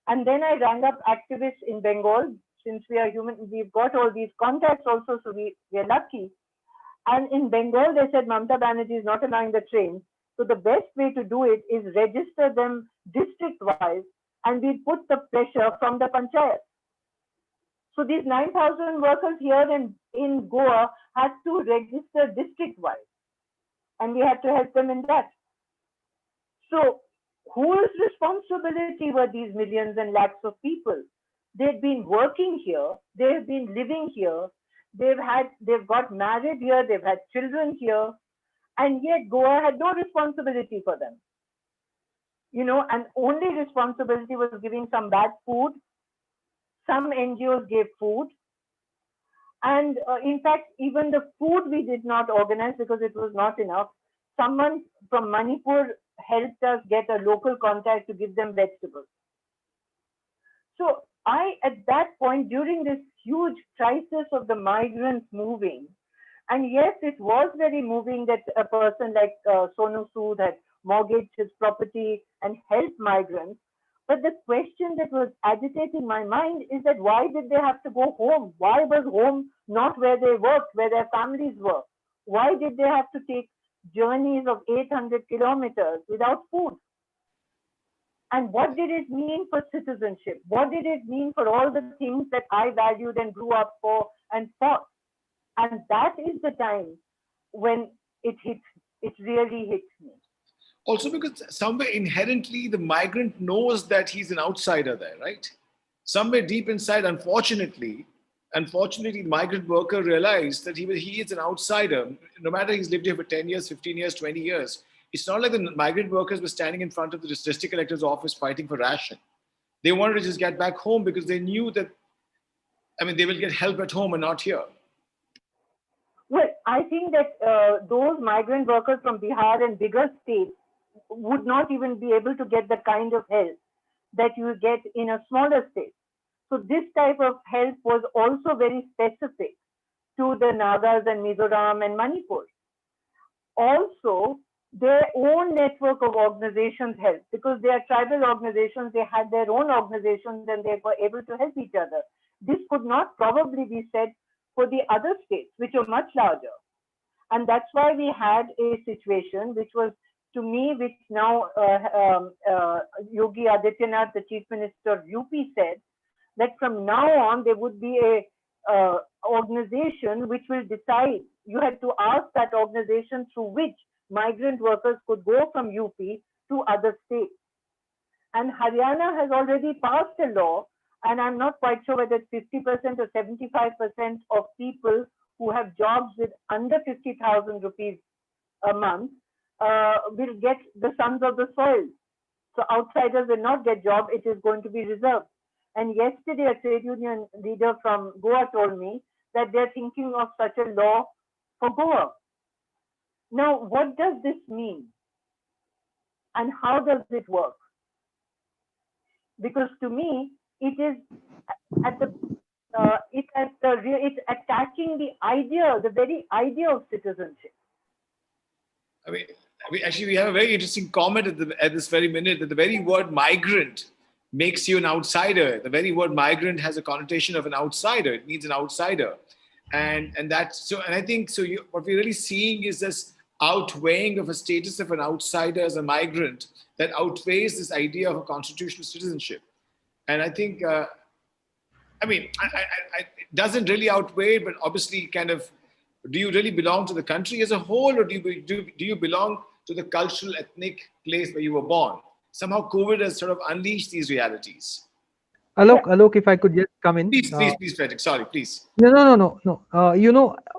And then I rang up activists in Bengal. Since we are human, we've got all these contacts also, so we are lucky. And in Bengal, they said Mamata Banerjee is not allowing the train. So the best way to do it is register them district-wise, and we put the pressure from the panchayat. So these 9,000 workers here in Goa had to register district-wise, and we had to help them in that. So whose responsibility were these millions and lakhs of people? They've been working here, they've been living here, they've got married here, they've had children here, and yet Goa had no responsibility for them. And only responsibility was giving some bad food. Some NGOs gave food. And in fact, even the food we did not organize because it was not enough. Someone from Manipur helped us get a local contact to give them vegetables. So at that point, during this huge crisis of the migrants moving, and yes, it was very moving that a person like Sonu Sood had mortgaged his property and helped migrants. But the question that was agitating my mind is that why did they have to go home? Why was home not where they worked, where their families were? Why did they have to take journeys of 800 kilometers without food? And what did it mean for citizenship? What did it mean for all the things that I valued and grew up for and fought? And that is the time when it really hits me. Also because somewhere inherently the migrant knows that he's an outsider there, right? Somewhere deep inside, unfortunately, the migrant worker realized that he is an outsider. No matter he's lived here for 10 years, 15 years, 20 years, it's not like the migrant workers were standing in front of the district collector's office fighting for ration. They wanted to just get back home because they knew that, they will get help at home and not here. Well, I think that those migrant workers from Bihar and bigger states would not even be able to get the kind of help that you get in a smaller state. So this type of help was also very specific to the Nagas and Mizoram and Manipur. Also, their own network of organizations helped because they are tribal organizations, they had their own organizations and they were able to help each other. This could not probably be said for the other states, which are much larger. And that's why we had a situation which was, to me, which now Yogi Adityanath, the Chief Minister of UP, said that from now on there would be a organization which will decide. You had to ask that organization through which migrant workers could go from UP to other states. And Haryana has already passed a law, and I'm not quite sure whether it's 50% or 75% of people who have jobs with under 50,000 rupees a month will get the sons of the soil. So outsiders will not get job, it is going to be reserved. And yesterday a trade union leader from Goa told me that they're thinking of such a law for Goa. Now, what does this mean? And how does it work? Because to me, it is at the it's attacking the idea, the very idea of citizenship. Actually, we have a very interesting comment at this very minute that the very word migrant makes you an outsider. The very word migrant has a connotation of an outsider. It means an outsider, and that's so. And I think so. What we're really seeing is this outweighing of a status of an outsider as a migrant that outweighs this idea of a constitutional citizenship. And I think, it doesn't really outweigh, but obviously, kind of, do you really belong to the country as a whole, or do you belong to the cultural, ethnic place where you were born? Somehow COVID has sort of unleashed these realities. Alok, if I could just come in. Please, Frederick. Sorry, please. No.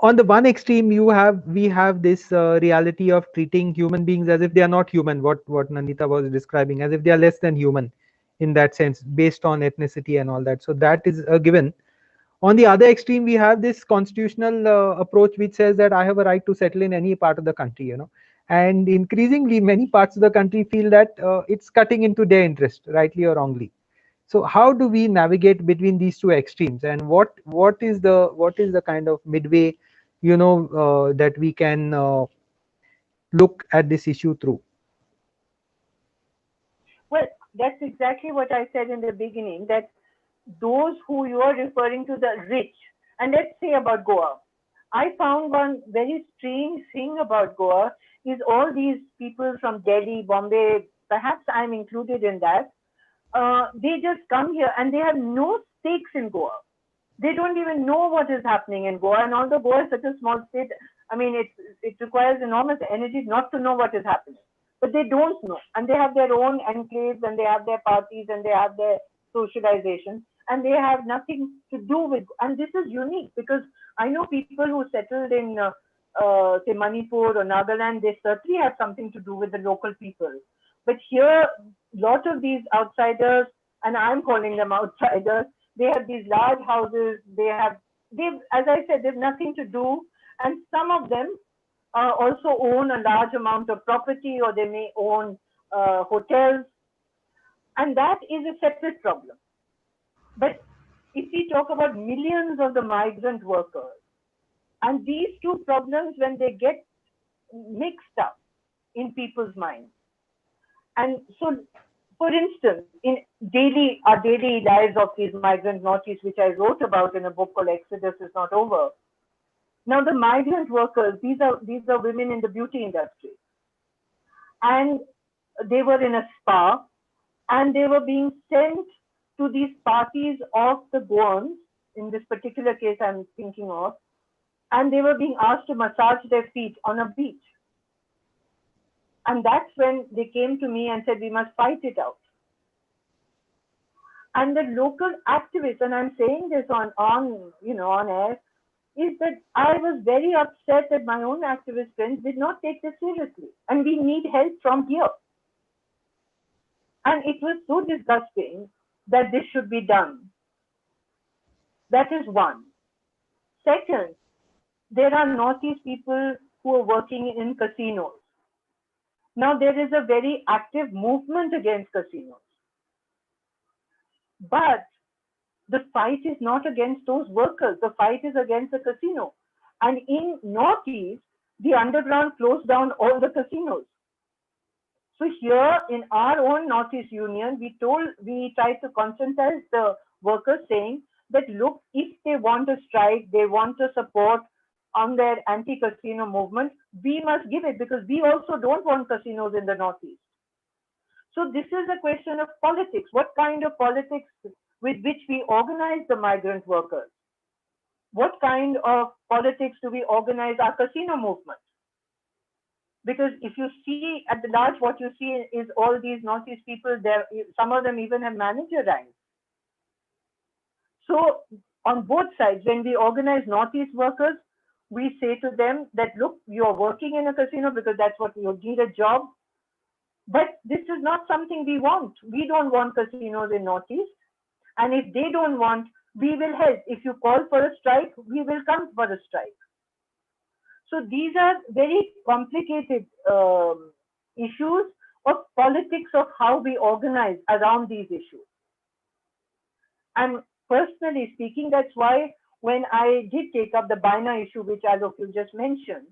On the one extreme, we have this reality of treating human beings as if they are not human. What Nandita was describing, as if they are less than human, in that sense, based on ethnicity and all that. So that is a given. On the other extreme, we have this constitutional approach which says that I have a right to settle in any part of the country. And increasingly, many parts of the country feel that it's cutting into their interest, rightly or wrongly. So how do we navigate between these two extremes, and what is the kind of midway, that we can look at this issue through? Well, that's exactly what I said in the beginning, that those who you are referring to, the rich, and let's say about Goa, I found one very strange thing about Goa is all these people from Delhi, Bombay, perhaps I'm included in that, they just come here and they have no stakes in Goa. They don't even know what is happening in Goa. And although Goa is such a small state, it requires enormous energy not to know what is happening. But they don't know. And they have their own enclaves and they have their parties and they have their socialization. and they have nothing to do with, and this is unique because I know people who settled in, say, Manipur or Nagaland, they certainly have something to do with the local people. But here, lot of these outsiders, and I'm calling them outsiders, they have these large houses, as I said, they have nothing to do, and some of them also own a large amount of property, or they may own hotels, and that is a separate problem. But if we talk about millions of the migrant workers, and these two problems, when they get mixed up in people's minds, and so, for instance, in our daily lives of these migrant Northeast, which I wrote about in a book called Exodus is Not Over. Now, the migrant workers, these are women in the beauty industry, and they were in a spa, and they were being sent to these parties of the Goans, in this particular case I'm thinking of, and they were being asked to massage their feet on a beach. And that's when they came to me and said, we must fight it out. And the local activists, and I'm saying this on air, is that I was very upset that my own activist friends did not take this seriously. And we need help from here. And it was so disgusting that this should be done. That is one. Second, there are Northeast people who are working in casinos. Now, there is a very active movement against casinos. But the fight is not against those workers. The fight is against the casino. And in Northeast, the underground closed down all the casinos. So here in our own Northeast Union, we tried to conscientize the workers, saying that, look, if they want to strike, they want to support on their anti-casino movement, we must give it, because we also don't want casinos in the Northeast. So this is a question of politics. What kind of politics with which we organize the migrant workers? What kind of politics do we organize our casino movement? Because if you see at the large, what you see is all these Northeast people, some of them even have manager ranks. So on both sides, when we organize Northeast workers, we say to them that, look, you are working in a casino because that's what you need, a job. But this is not something we want. We don't want casinos in Northeast. And if they don't want, we will help. If you call for a strike, we will come for a strike. So these are very complicated issues of politics of how we organize around these issues. And personally speaking, that's why when I did take up the Baina issue, which Alok you just mentioned,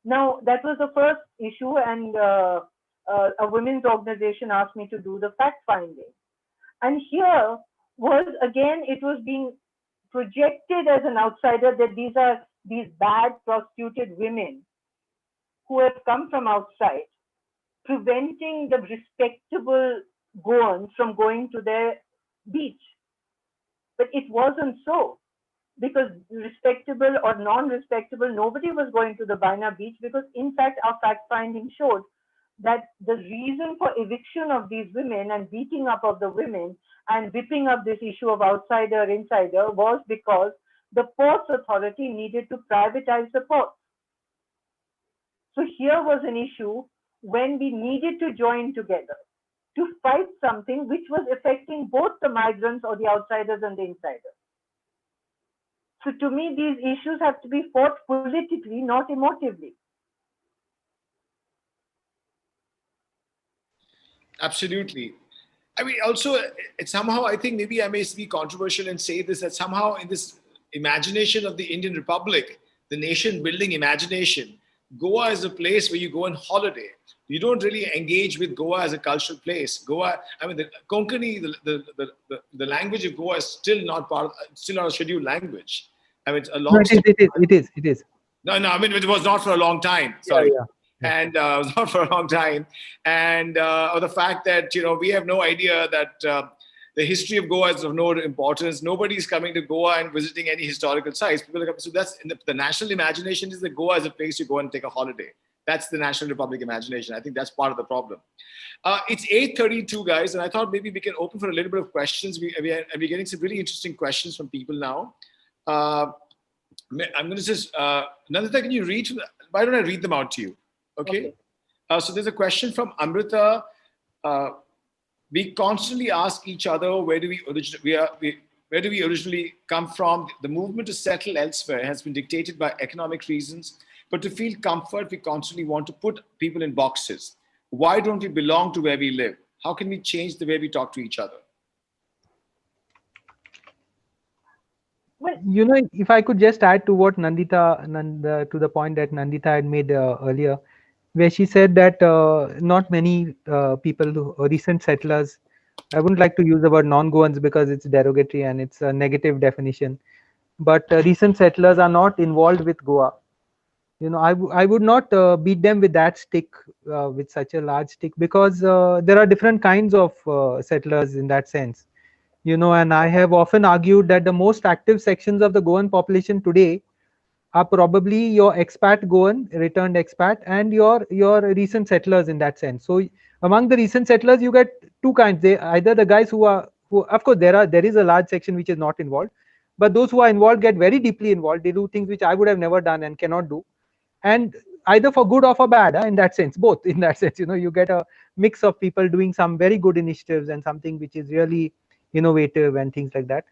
now that was the first issue, and a women's organization asked me to do the fact finding. And here was, again, it was being projected as an outsider that these are these bad prostituted women who have come from outside, preventing the respectable Goans from going to their beach. But it wasn't so, because respectable or non-respectable, nobody was going to the Baina beach, because in fact our fact finding showed that the reason for eviction of these women and beating up of the women and whipping up this issue of outsider, insider was because the Ports Authority needed to privatize the ports. So here was an issue when we needed to join together to fight something which was affecting both the migrants or the outsiders and the insiders. So to me, these issues have to be fought politically, not emotively. Absolutely. I mean, also, it's somehow, I think maybe I may be controversial and say this, that somehow in this imagination of the Indian Republic, the nation building imagination, Goa is a place where you go on holiday. You don't really engage with Goa as a cultural place. Goa, I mean, the Konkani, the language of Goa is still not a scheduled language. I mean, it's a long. No, it is. No, I mean, it was not for a long time. Sorry. Yeah. And it was not for a long time. And or the fact that, we have no idea that the history of Goa is of no importance. Nobody's coming to Goa and visiting any historical sites. People are coming. So that's the national imagination is that Goa is a place you go and take a holiday. That's the National Republic imagination. I think that's part of the problem. It's 8:32, guys, and I thought maybe we can open for a little bit of questions. We're getting some really interesting questions from people now. I'm going to just, Nandita, can you read? Why don't I read them out to you? Okay. So there's a question from Amrita. We constantly ask each other, where do we originally come from? The movement to settle elsewhere has been dictated by economic reasons, but to feel comfort, we constantly want to put people in boxes. Why don't we belong to where we live? How can we change the way we talk to each other? Well, you know, if I could just add to what Nandita, to the point that Nandita had made earlier, where she said that not many people, recent settlers, I wouldn't like to use the word non-Goans because it's derogatory and it's a negative definition, but recent settlers are not involved with Goa. You know, I would not beat them with that stick, with such a large stick, because there are different kinds of settlers in that sense. You know, and I have often argued that the most active sections of the Goan population today are probably your expat Goan, returned expat, and your recent settlers in that sense. So among the recent settlers, you get two kinds. They either the guys who of course there is a large section which is not involved, but those who are involved get very deeply involved. They do things which I would have never done and cannot do, and either for good or for bad, in that sense, both. In that sense, you know, you get a mix of people doing some very good initiatives and something which is really innovative and things like that.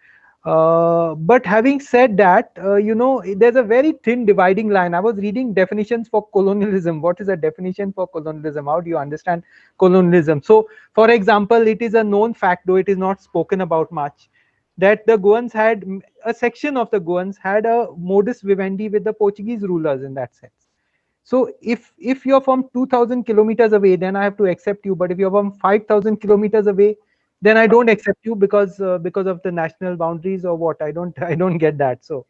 But having said that, you know, there's a very thin dividing line. I was reading definitions for colonialism. What is a definition for colonialism? How do you understand colonialism? So, for example, it is a known fact, though it is not spoken about much, that the Goans had, a section of the Goans had a modus vivendi with the Portuguese rulers in that sense. So if you're from 2,000 kilometers away, then I have to accept you. But if you're from 5,000 kilometers away, then I don't accept you because of the national boundaries or what. I don't get that. So,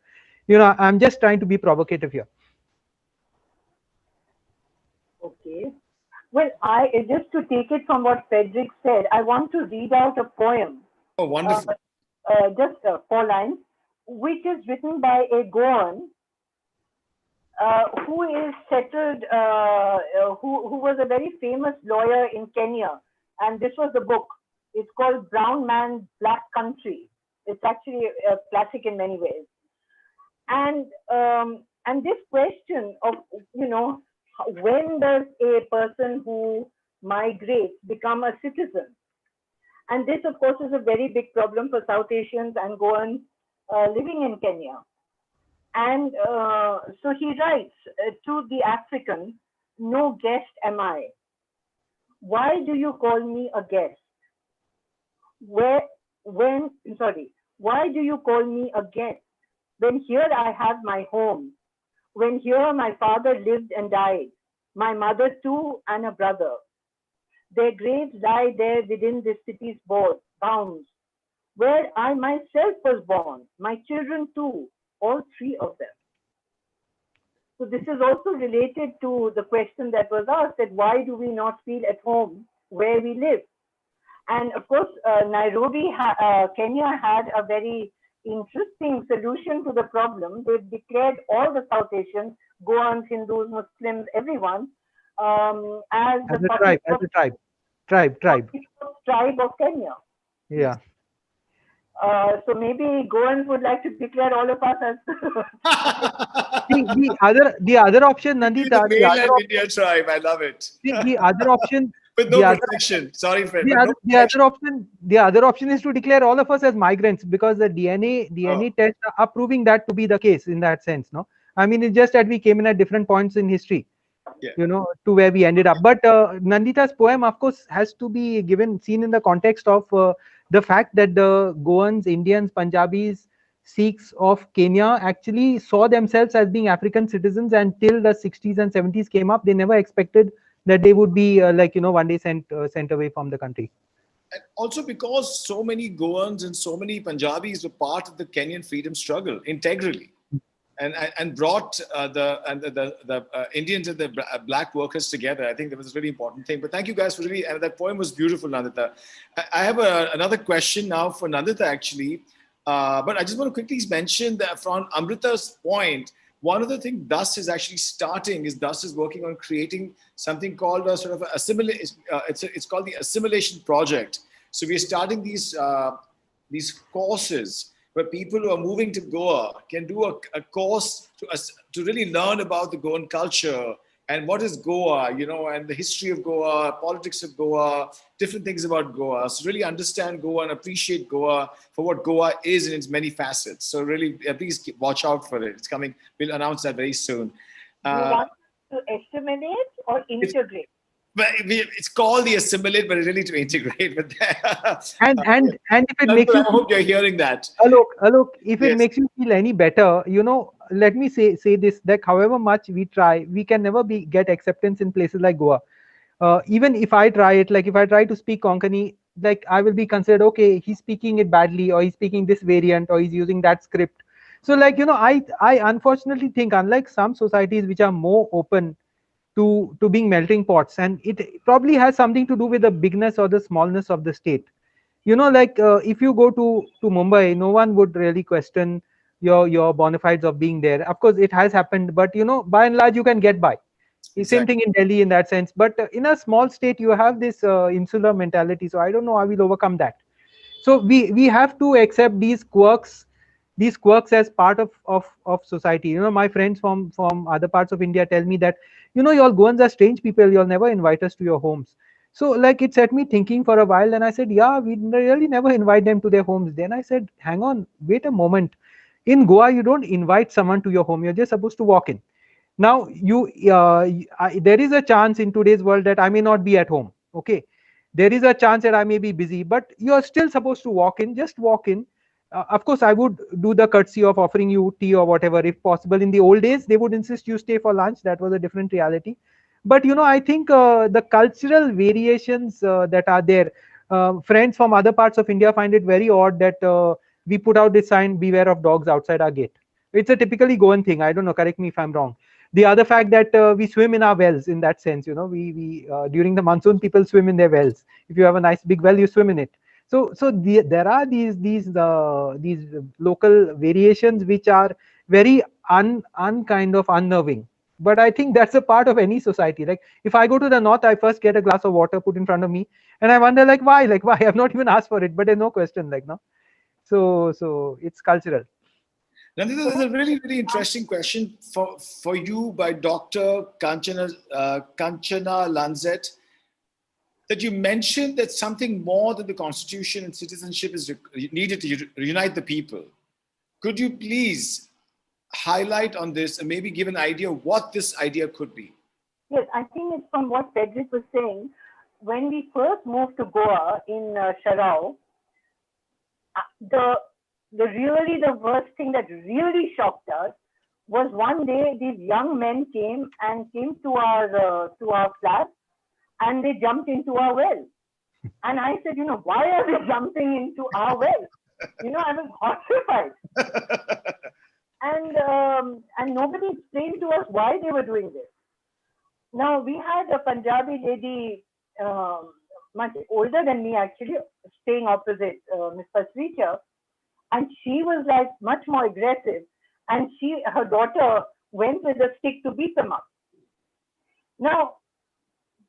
you know, I'm just trying to be provocative here. Okay. Well, just to take it from what Frederick said, I want to read out a poem. Oh, wonderful. Just 4 lines, which is written by a Goan who is settled, who was a very famous lawyer in Kenya. And this was the book. It's called Brown Man's Black Country. It's actually a classic in many ways. And this question of, you know, when does a person who migrates become a citizen? And this, of course, is a very big problem for South Asians and Goans living in Kenya. And so he writes to the African, "No guest am I. Why do you call me a guest? Why do you call me a guest when here I have my home, when here my father lived and died, my mother too, and a brother? Their graves lie there within this city's bounds, where I myself was born, my children too, all 3 of them." So this is also related to the question that was asked, that why do we not feel at home where we live? And of course, Nairobi, Kenya had a very interesting solution to the problem. They've declared all the South Asians, Goans, Hindus, Muslims, everyone, as a tribe of Kenya. Yeah. So maybe Goans would like to declare all of us as the other option, Nandita. The mainland India tribe. I love it. The other option. With no protection. Sorry, Fred. The other option is to declare all of us as migrants, because the DNA tests are proving that to be the case in that sense. No, I mean, it's just that we came in at different points in history, you know, to where we ended up. But Nandita's poem, of course, has to be seen in the context of the fact that the Goans, Indians, Punjabis, Sikhs of Kenya actually saw themselves as being African citizens until the 60s and 70s came up. They never expected that they would be one day sent away from the country. And also because so many Goans and so many Punjabis were part of the Kenyan freedom struggle integrally, and brought the Indians and the black workers together. I think that was a really important thing. But thank you guys for really, and that poem was beautiful, Nandita. I have another question now for Nandita actually, but I just want to quickly mention that from Amrita's point, one of the things Thus is actually starting is Thus is working on creating something called a sort of assimilation. It's called the Assimilation Project. So we're starting these courses where people who are moving to Goa can do a course to really learn about the Goan culture and what is Goa, you know, and the history of Goa, politics of Goa, different things about Goa. So really understand Goa and appreciate Goa for what Goa is in its many facets. So really, please watch out for it. It's coming. We'll announce that very soon. You want to assimilate or integrate? It's called the Assimilate, but really to integrate with that. And if it makes you, I hope you're hearing that. Alok, if it Yes. makes you feel any better, you know, let me say this, that however much we try, we can never get acceptance in places like Goa. Even if I try it, like if I try to speak Konkani, like I will be considered, okay, he's speaking it badly, or he's speaking this variant, or he's using that script. So like, you know, I unfortunately think, unlike some societies which are more open to being melting pots, and it probably has something to do with the bigness or the smallness of the state. You know, like if you go to Mumbai, no one would really question your bona fides of being there. Of course it has happened, but you know, by and large you can get by. Same Exactly. thing in Delhi in that sense, but in a small state you have this insular mentality, so I don't know how we'll overcome that. So we have to accept these quirks as part of society. You know, my friends from other parts of India tell me that, you know, y'all Goans are strange people, you'll never invite us to your homes. So like it set me thinking for a while, and I said, yeah, we really never invite them to their homes. Then I said, hang on, wait a moment. In Goa you don't invite someone to your home, you're just supposed to walk in. Now there is a chance in today's world that I may not be at home. Okay, there is a chance that I may be busy, but you're still supposed to walk in. Just walk in. Of course I would do the courtesy of offering you tea or whatever if possible. In the old days they would insist you stay for lunch. That was a different reality. But you know, I think the cultural variations that are there, friends from other parts of India find it very odd that we put out this sign, beware of dogs outside our gate. It's a typically Goan thing. I don't know, correct me if I'm wrong. The other fact that we swim in our wells, in that sense, you know, we during the monsoon people swim in their wells. If you have a nice big well, you swim in it. So there are these local variations which are very kind of unnerving. But I think that's a part of any society. Like if I go to the north, I first get a glass of water put in front of me, and I wonder like why I've not even asked for it, but there's no question, like, no. So it's cultural. Nandita, there's a really, really interesting question for you by Dr. Kanchana Lanzet, that you mentioned that something more than the constitution and citizenship is needed to unite the people. Could you please highlight on this and maybe give an idea what this idea could be? Yes, I think it's from what Frederick was saying. When we first moved to Goa in Sharao, the worst thing that really shocked us was one day these young men came to our flat, and they jumped into our well. And I said, you know, why are they jumping into our well? You know, I was horrified. And nobody explained to us why they were doing this. Now, we had a Punjabi lady, much older than me actually, staying opposite Miss Pasricha, and she was like much more aggressive. And her daughter went with a stick to beat them up. Now,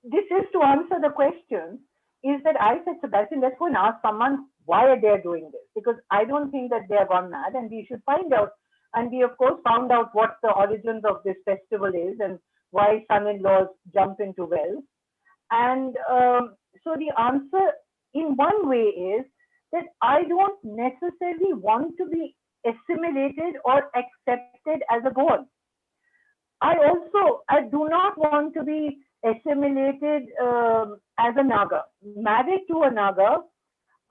this is to answer the question, is that I said, Sebastian, let's go and ask someone why they doing this, because I don't think that they are gone mad, and we should find out. And we, of course, found out what the origins of this festival is and why son-in-laws jump into wells. And so the answer in one way is that I don't necessarily want to be assimilated or accepted as a Goan. I do not want to be assimilated as a Naga. Married to a Naga,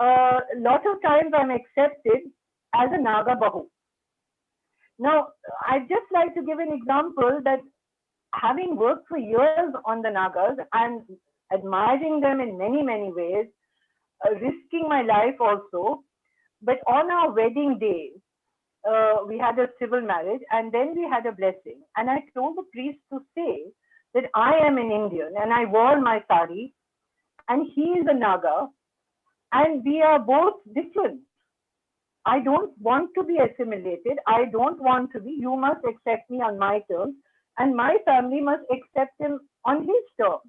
a lot of times I'm accepted as a Naga Bahu. Now, I'd just like to give an example that having worked for years on the Nagas and admiring them in many, many ways, risking my life also, but on our wedding day, we had a civil marriage and then we had a blessing. And I told the priest to say that I am an Indian and I wore my sari and he is a Naga and we are both different. I don't want to be assimilated. I don't want to be. You must accept me on my terms, and my family must accept him on his terms.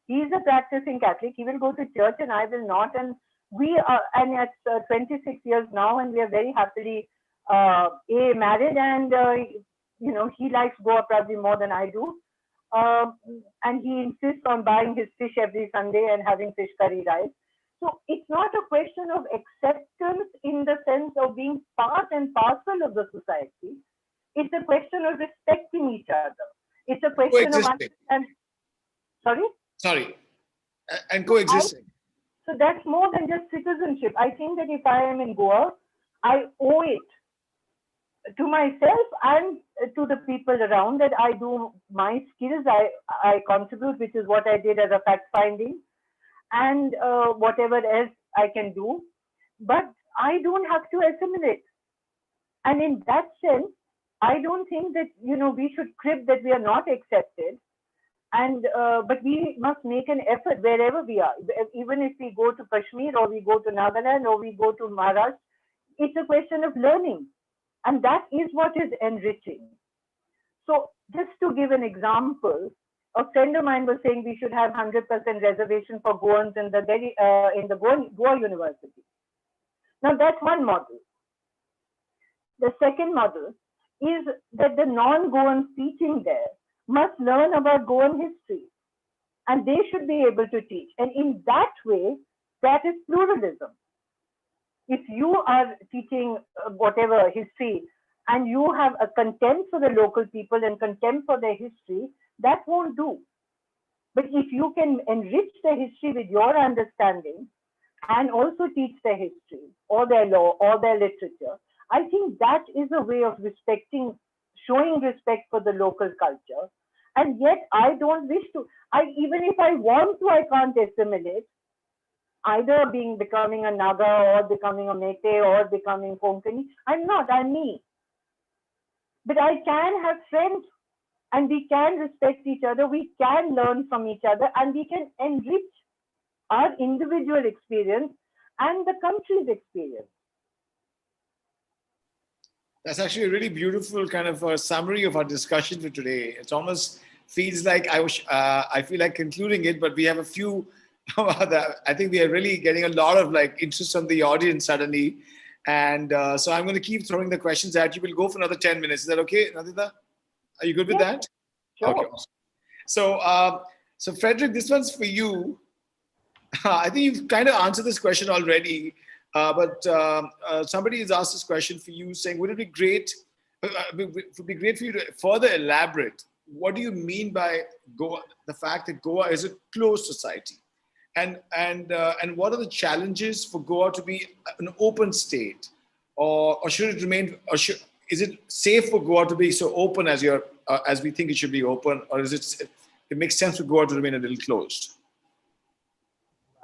He's a practicing Catholic. He will go to church, and I will not. And we are, and at 26 years now, and we are very happily married. And he likes Goa probably more than I do. And he insists on buying his fish every Sunday and having fish curry rice. So it's not a question of acceptance in the sense of being part and parcel of the society. It's a question of respecting each other. It's a question of Sorry, and coexisting. So that's more than just citizenship. I think that if I am in Goa, I owe it to myself and to the people around that I do my skills, I contribute, which is what I did as a fact finding, and whatever else I can do. But I don't have to assimilate. And in that sense, I don't think that, we should crib that we are not accepted. And but we must make an effort wherever we are. Even if we go to Kashmir or we go to Nagaland or we go to Maharashtra, it's a question of learning. And that is what is enriching. So just to give an example, a friend of mine was saying we should have 100% reservation for Goans in the Goa University. Now that's one model. The second model is that the non-Goans teaching there must learn about Goan history, and they should be able to teach. And in that way, that is pluralism. If you are teaching whatever history and you have a contempt for the local people and contempt for their history, that won't do. But if you can enrich the history with your understanding and also teach their history or their law or their literature, I think that is a way of showing respect for the local culture. And yet I don't wish to. Even if I want to, I can't assimilate, either becoming a Naga or becoming a Mete or becoming Konkani. I'm not, I'm me. But I can have friends and we can respect each other, we can learn from each other, and we can enrich our individual experience and the country's experience. That's actually a really beautiful kind of a summary of our discussion for today. It almost feels like I feel like concluding it, but we have a few. I think we are really getting a lot of interest from the audience suddenly, and so I'm going to keep throwing the questions at you. We'll go for another 10 minutes. Is that okay, Nandita? Are you good with that? Sure. Okay. Awesome. So Frederick, this one's for you. I think you've kind of answered this question already. But somebody has asked this question for you, saying, would it be great? It would be great for you to further elaborate. What do you mean by Goa? The fact that Goa is a closed society, and what are the challenges for Goa to be an open state, or should it remain? Is it safe for Goa to be so open as we think it should be open, or is it makes sense for Goa to remain a little closed?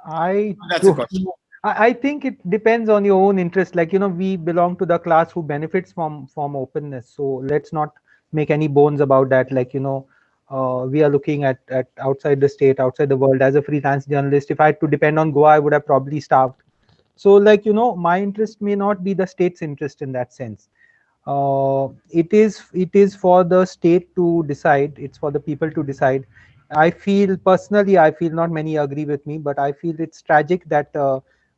That's a question. I think it depends on your own interest. We belong to the class who benefits from openness. So let's not make any bones about that. We are looking at outside the state, outside the world. As a freelance journalist, if I had to depend on Goa, I would have probably starved. So my interest may not be the state's interest in that sense. It is for the state to decide. It's for the people to decide. I feel not many agree with me, but I feel it's tragic that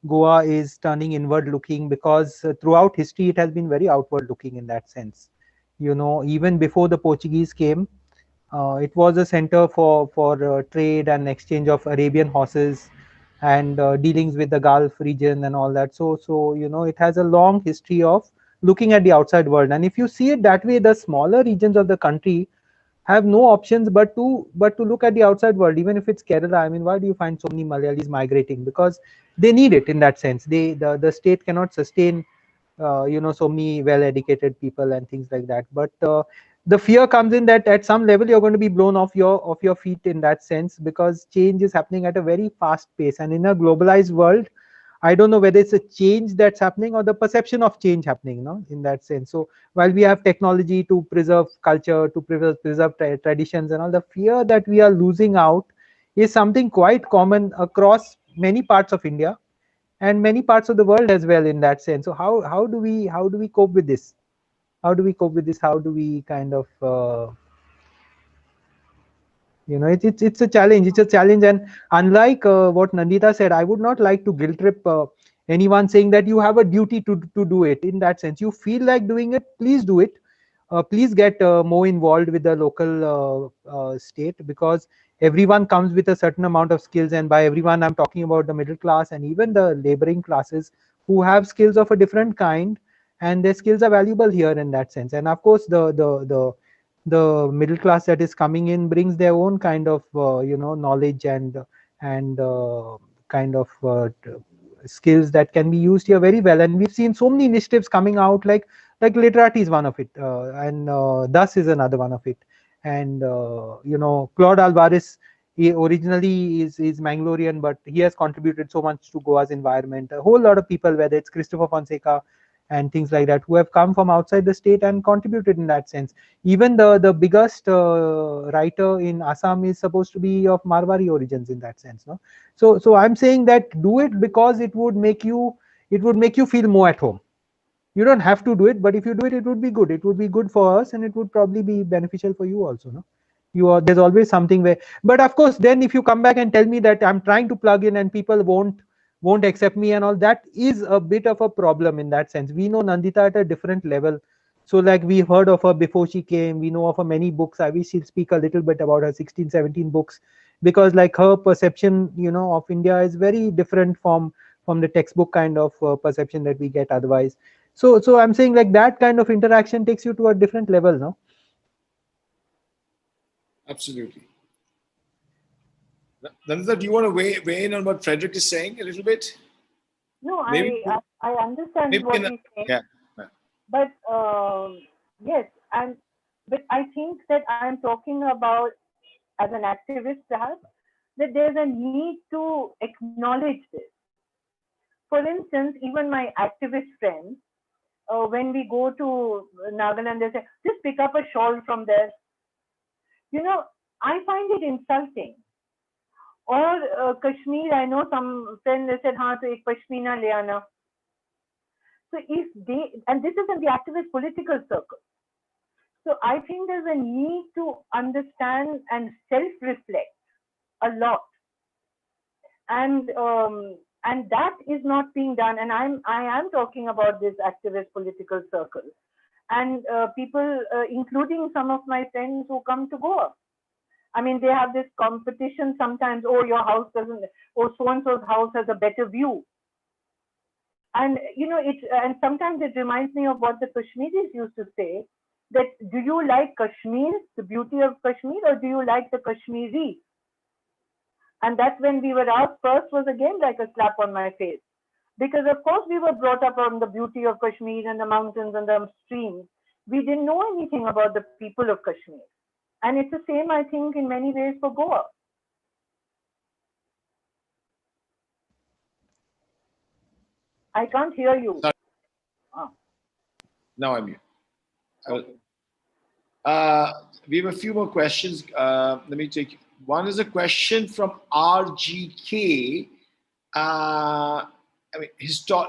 Goa is turning inward looking, because throughout history it has been very outward looking in that sense. Even before the Portuguese came, it was a center for trade and exchange of Arabian horses and dealings with the Gulf region and all that. So it has a long history of looking at the outside world. And if you see it that way, the smaller regions of the country have no options but to look at the outside world. Even if it's Kerala, I mean, why do you find so many Malayalis migrating? Because they need it in that sense. The state cannot sustain so many well-educated people and things like that. But the fear comes in that at some level you're going to be blown off your feet in that sense, because change is happening at a very fast pace. And in a globalized world, I don't know whether it's a change that's happening or the perception of change happening, in that sense. So while we have technology to preserve culture, to preserve traditions and all, the fear that we are losing out is something quite common across many parts of India. and many parts of the world as well in that sense. So how do we cope with this? How do we cope with this? How do we kind of it's a challenge. It's a challenge, and unlike what Nandita said, I would not like to guilt trip anyone saying that you have a duty to do it. In that sense, you feel like doing it, please do it. Please get more involved with the local state, because everyone comes with a certain amount of skills, and by everyone I'm talking about the middle class and even the laboring classes who have skills of a different kind, and their skills are valuable here in that sense. And of course the middle class that is coming in brings their own kind of knowledge and kind of skills that can be used here very well. And we've seen so many initiatives coming out, like literati is one of it, and thus is another one of it. And Claude Alvarez, he originally is Mangalorean, but he has contributed so much to Goa's environment. A whole lot of people, whether it's Christopher Fonseca and things like that, who have come from outside the state and contributed in that sense. Even the biggest writer in Assam is supposed to be of Marwari origins in that sense. No, so I'm saying that do it because it would make you feel more at home. You don't have to do it, but if you do it, it would be good. It would be good for us, and it would probably be beneficial for you also. No, there's always something where. But of course, then if you come back and tell me that I'm trying to plug in and people won't accept me and all, that is a bit of a problem in that sense. We know Nandita at a different level. So like we heard of her before she came, we know of her many books. I wish she'll speak a little bit about her 16, 17 books, because like her perception, of India is very different from the textbook kind of perception that we get otherwise. So I'm saying like that kind of interaction takes you to a different level, no? Absolutely. Nandita, do you want to weigh in on what Frederick is saying a little bit? No, Maybe, I understand what he's saying. Yeah. But yes, but I think that I'm talking about, as an activist perhaps, that there's a need to acknowledge this. For instance, even my activist friends, when we go to Nagaland, they say, just pick up a shawl from there. I find it insulting. Or Kashmir, I know some friends, they said, हाँ तो एक पश्मीना ले आना. So if and this is in the activist political circle. So I think there's a need to understand and self-reflect a lot. And that is not being done. And I am talking about this activist political circle. And people, including some of my friends who come to Goa. I mean, they have this competition sometimes, oh, your house doesn't, or so-and-so's house has a better view. And, and sometimes it reminds me of what the Kashmiris used to say, that do you like Kashmir, the beauty of Kashmir, or do you like the Kashmiri? And that's when we were asked first, was again like a slap on my face. Because of course we were brought up on the beauty of Kashmir and the mountains and the streams. We didn't know anything about the people of Kashmir. And it's the same, I think, in many ways for Goa. I can't hear you. Now I'm here. We have a few more questions. Let me take one. Is a question from RGK.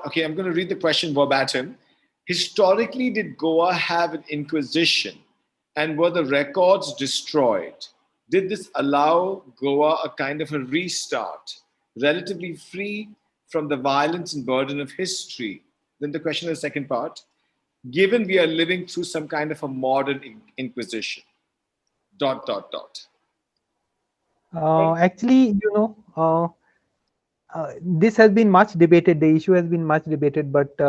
Okay, I'm going to read the question verbatim. Historically, did Goa have an inquisition, and were the records destroyed? Did this allow Goa a kind of a restart, relatively free from the violence and burden of history? Then the question is the second part. Given we are living through some kind of a modern inquisition, ... Actually, this has been much debated. The issue has been much debated, but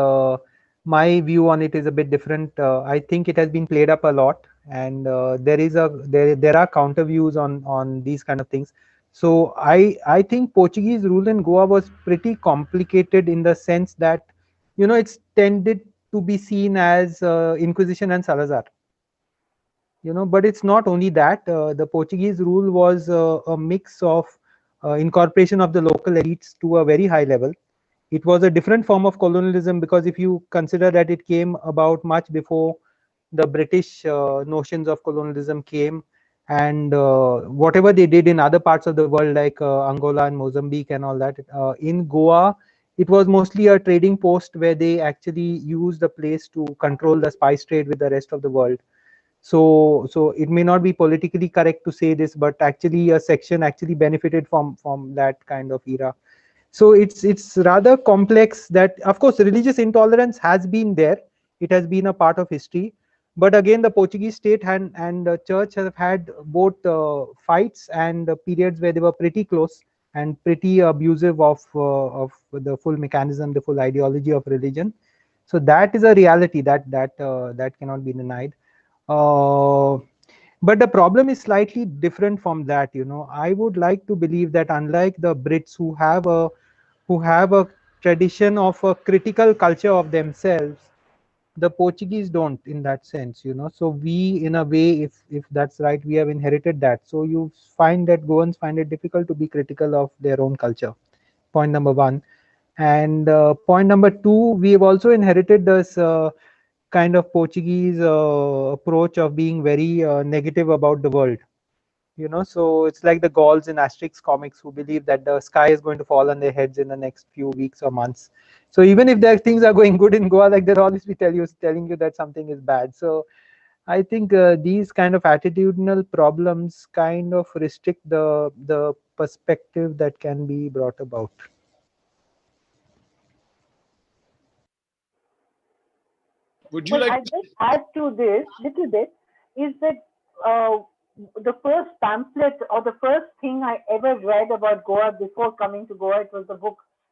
my view on it is a bit different. I think it has been played up a lot, and there are counter views on these kind of things. So I think Portuguese rule in Goa was pretty complicated in the sense that it's tended to be seen as Inquisition and Salazar. But it's not only that. The Portuguese rule was a mix of incorporation of the local elites to a very high level. It was a different form of colonialism, because if you consider that it came about much before the British notions of colonialism came, and whatever they did in other parts of the world like Angola and Mozambique and all that, in Goa it was mostly a trading post where they actually used the place to control the spice trade with the rest of the world. So it may not be politically correct to say this, but actually a section actually benefited from that kind of era. So it's rather complex. That of course religious intolerance has been there, it has been a part of history, but again the Portuguese state and the church have had both fights and periods where they were pretty close and pretty abusive of the full mechanism, the full ideology of religion. So that is a reality that cannot be denied. uh, but the problem is slightly different from that. I would like to believe that unlike the Brits, who have a tradition of a critical culture of themselves, the Portuguese don't, in that sense. So we, in a way, if that's right, we have inherited that. So you find that Goans find it difficult to be critical of their own culture. Point number one. And point number two, we have also inherited this kind of Portuguese approach of being very negative about the world. So it's like the Gauls in Asterix comics who believe that the sky is going to fall on their heads in the next few weeks or months. So even if their things are going good in Goa, like they'll always be telling you that something is bad. So I think these kind of attitudinal problems kind of restrict the perspective that can be brought about. Would you Well, like I just add to this little bit is that uh, the first pamphlet or the first thing I ever read about Goa before coming to Goa, it was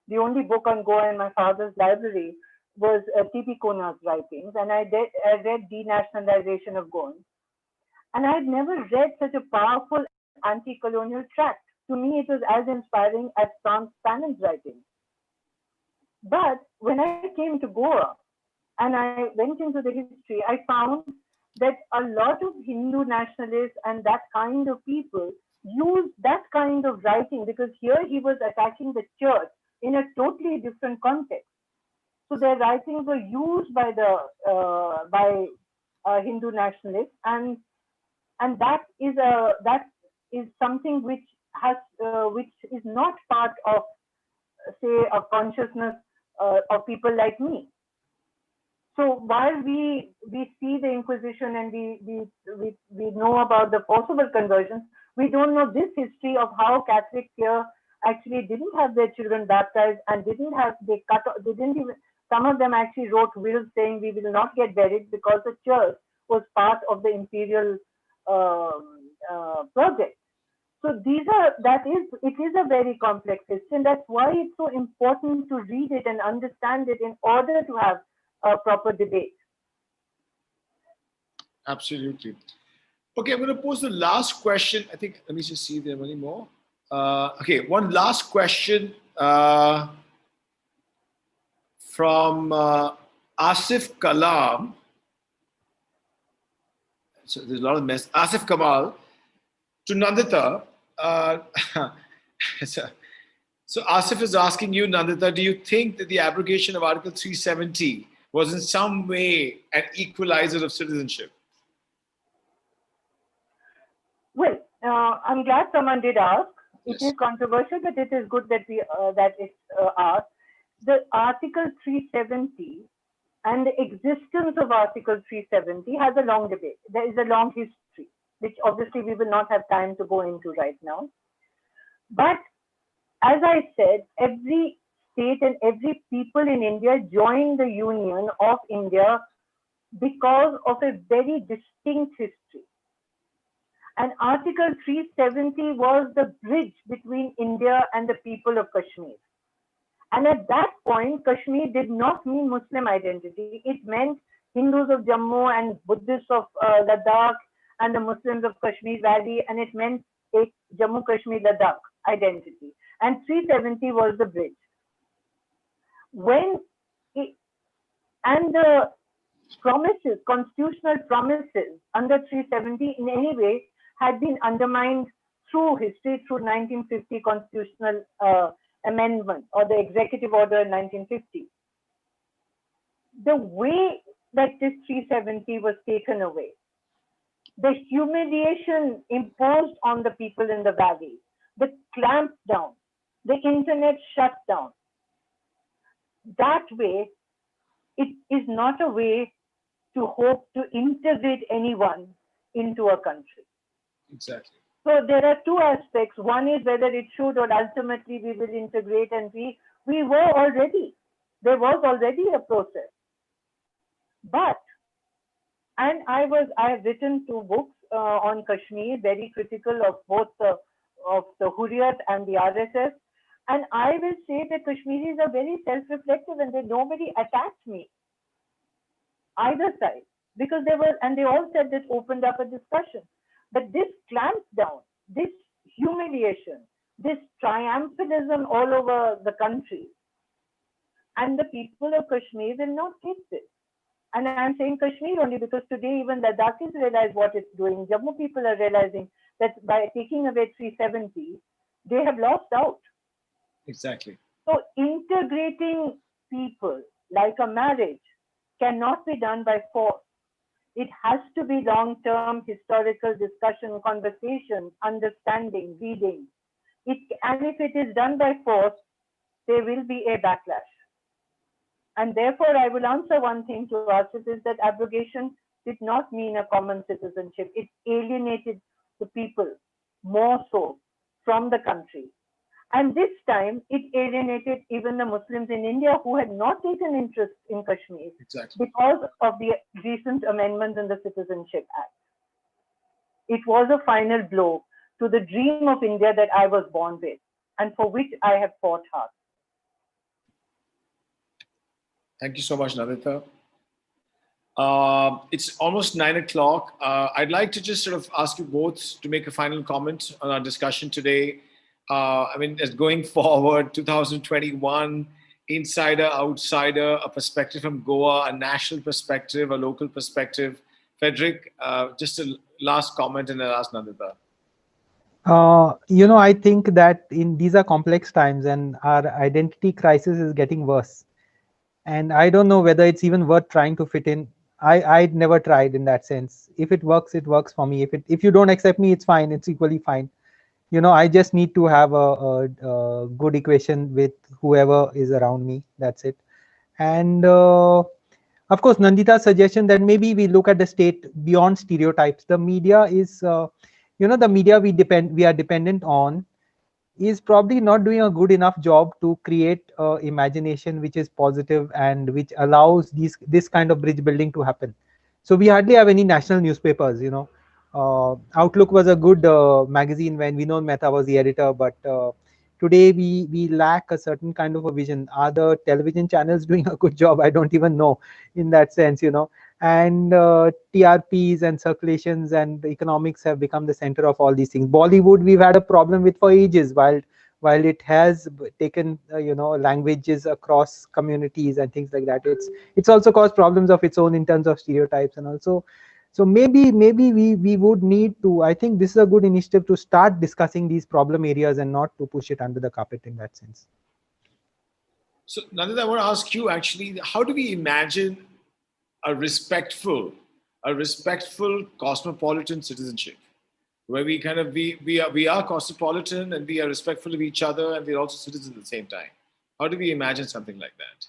the only book on Goa in my father's library was T.P. Kona's writings, and I read Denationalization of Goa, and I had never read such a powerful anti-colonial tract. To me, it was as inspiring as Frans Fanon's writing. But when I came to Goa, and I went into the history, I found that a lot of Hindu nationalists and that kind of people used that kind of writing because here he was attacking the church in a totally different context. So their writings were used by the by Hindu nationalists, and that is something which has which is not part of say a consciousness of people like me. So while we see the Inquisition and we know about the forcible conversions, we don't know this history of how Catholics here actually didn't have their children baptized and they didn't even, some of them actually wrote wills saying we will not get buried because the church was part of the imperial project. So it is a very complex history, and that's why it's so important to read it and understand it in order to have a proper debate. Absolutely. Okay, I'm going to pose the last question. I think, let me just see if there are any more. Okay, one last question from Asif Kalam. So there's a lot of mess. Asif Kamal to Nandita. so, so Asif is asking you, Nandita, do you think that the abrogation of Article 370 was in some way an equalizer of citizenship? Well, I'm glad someone did ask. It Yes. is controversial, but it is good that it's asked. The Article 370 and the existence of Article 370 has a long debate. There is a long history, which obviously we will not have time to go into right now. But as I said, every state and every people in India joined the Union of India because of a very distinct history. And Article 370 was the bridge between India and the people of Kashmir. And at that point, Kashmir did not mean Muslim identity. It meant Hindus of Jammu and Buddhists of Ladakh and the Muslims of Kashmir Valley, and it meant a Jammu Kashmir Ladakh identity. And 370 was the bridge. And the promises, constitutional promises under 370 in any way had been undermined through history, through 1950 constitutional amendment or the executive order in 1950. The way that this 370 was taken away, the humiliation imposed on the people in the valley, the clamp down, the internet shut down, that way, it is not a way to hope to integrate anyone into a country. Exactly. So there are two aspects. One is whether it should or ultimately we will integrate, and we were already. There was already a process. But and I have written two books on Kashmir, very critical of both the Hurriyat and the RSS. And I will say that Kashmiris are very self-reflective, and they nobody attacked me either side, because they all said this opened up a discussion. But this clamps down, this humiliation, this triumphalism all over the country, and the people of Kashmir will not take this. And I'm saying Kashmir only because today even Ladakhis realize what it's doing. Jammu people are realizing that by taking away 370, they have lost out. Exactly. So integrating people like a marriage cannot be done by force. It has to be long-term historical discussion, conversation, understanding, reading. And if it is done by force, there will be a backlash. And therefore, I will answer one thing to us, it is that abrogation did not mean a common citizenship. It alienated the people more so from the country. And this time, it alienated even the Muslims in India who had not taken interest in Kashmir. Exactly. Because of the recent amendments in the Citizenship Act. It was a final blow to the dream of India that I was born with, and for which I have fought hard. Thank you so much, Nandita. It's almost 9 o'clock. I'd like to just sort of ask you both to make a final comment on our discussion today. I mean, as going forward, 2021, insider, outsider, a perspective from Goa, a national perspective, a local perspective. Frederick, just a last comment and I'll ask Nandita. I think that these are complex times and our identity crisis is getting worse. And I don't know whether it's even worth trying to fit in. I'd never tried in that sense. If it works for me. If you don't accept me, it's fine. It's equally fine. I just need to have a good equation with whoever is around me. That's it. And of course, Nandita's suggestion that maybe we look at the state beyond stereotypes. The media is, the media we are dependent on is probably not doing a good enough job to create imagination which is positive and which allows this kind of bridge building to happen. So we hardly have any national newspapers. Outlook was a good magazine when Vinod Mehta was the editor, but today we lack a certain kind of a vision. Are the television channels doing a good job? I don't even know in that sense. And TRPs and circulations and economics have become the center of all these things. Bollywood we've had a problem with for ages, while it has taken languages across communities and things like that. It's also caused problems of its own in terms of stereotypes and also. So maybe we would need to, I think this is a good initiative to start discussing these problem areas and not to push it under the carpet in that sense. So Nandita, I want to ask you actually, how do we imagine a respectful cosmopolitan citizenship, where we kind of we are cosmopolitan and we are respectful of each other and we're also citizens at the same time? How do we imagine something like that?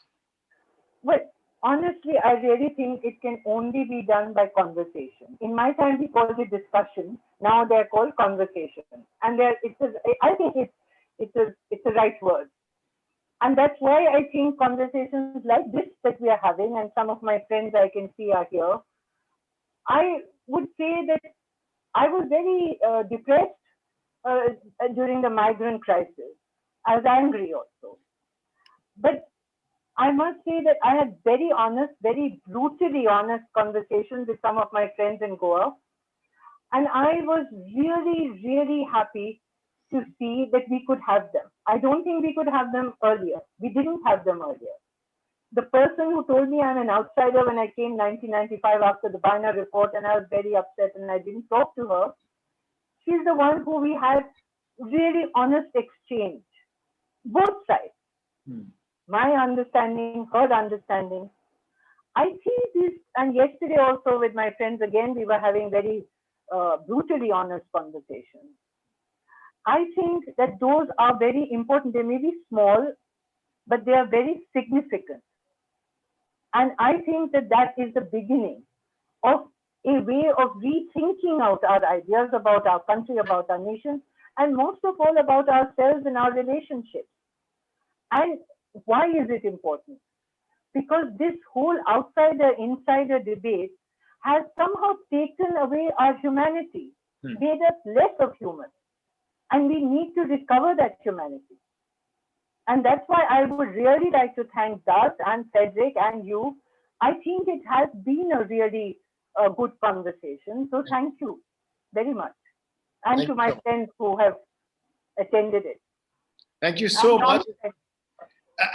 Well, honestly, I really think it can only be done by conversation. In my time, we called it discussion. Now they're called conversation, and I think it's a right word. And that's why I think conversations like this that we are having, and some of my friends I can see are here, I would say that I was very depressed during the migrant crisis. I was angry also. But I must say that I had very honest, very brutally honest conversations with some of my friends in Goa. And I was really, really happy to see that we could have them. I don't think we could have them earlier. We didn't have them earlier. The person who told me I'm an outsider when I came 1995 after the Bina report, and I was very upset and I didn't talk to her, she's the one who we had really honest exchange, both sides. My understanding, her understanding. I see this, and yesterday also with my friends again, we were having very brutally honest conversations. I think that those are very important. They may be small, but they are very significant. And I think that that is the beginning of a way of rethinking out our ideas about our country, about our nation, and most of all about ourselves and our relationships. And why is it important? Because this whole outsider-insider debate has somehow taken away our humanity, made us less of human. And we need to recover that humanity. And that's why I would really like to thank Das and Frederick and you. I think it has been a really good conversation. So thank you very much. And Thank to you my so much. friends who have attended it. Thank you so much.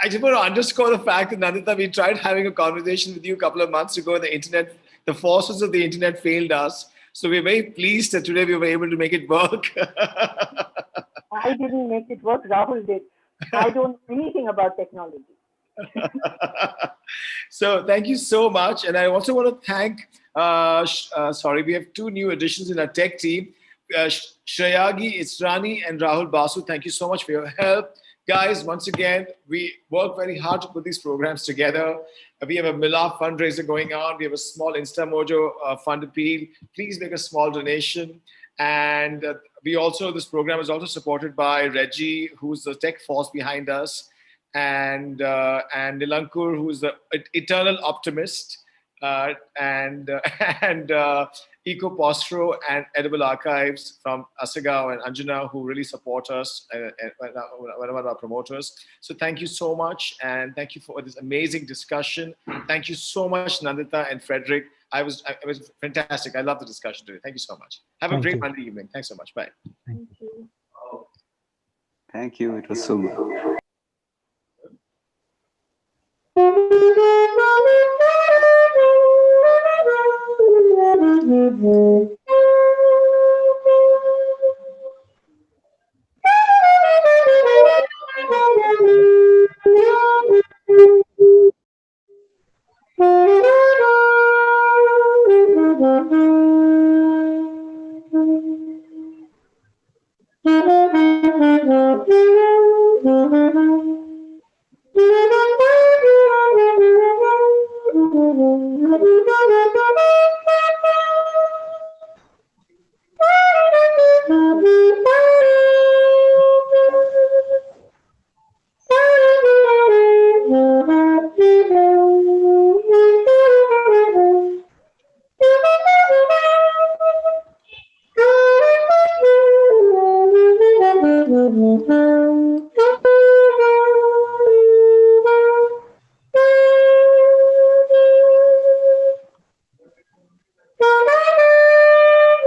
I just want to underscore the fact that, Nandita, we tried having a conversation with you a couple of months ago. The forces of the internet failed us. So we're very pleased that today we were able to make it work. I didn't make it work, Rahul did. I don't know anything about technology. So thank you so much. And I also want to thank, we have two new additions in our tech team. Shreyagi Israni and Rahul Basu, thank you so much for your help. Guys, once again, we work very hard to put these programs together. We have a Mila fundraiser going on. We have a small InstaMojo fund appeal. Please make a small donation. And this program is also supported by Reggie, who's the tech force behind us, and Nilankur, who's the eternal optimist, and Eco Postro and Edible Archives from Asagao and Anjana, who really support us, one of our promoters. So thank you so much, and thank you for this amazing discussion. Thank you so much, Nandita and Frederick. It was fantastic. I love the discussion today. Thank you so much. Have a great Monday evening. Thanks so much. Bye. Thank you. Thank you. It was so good.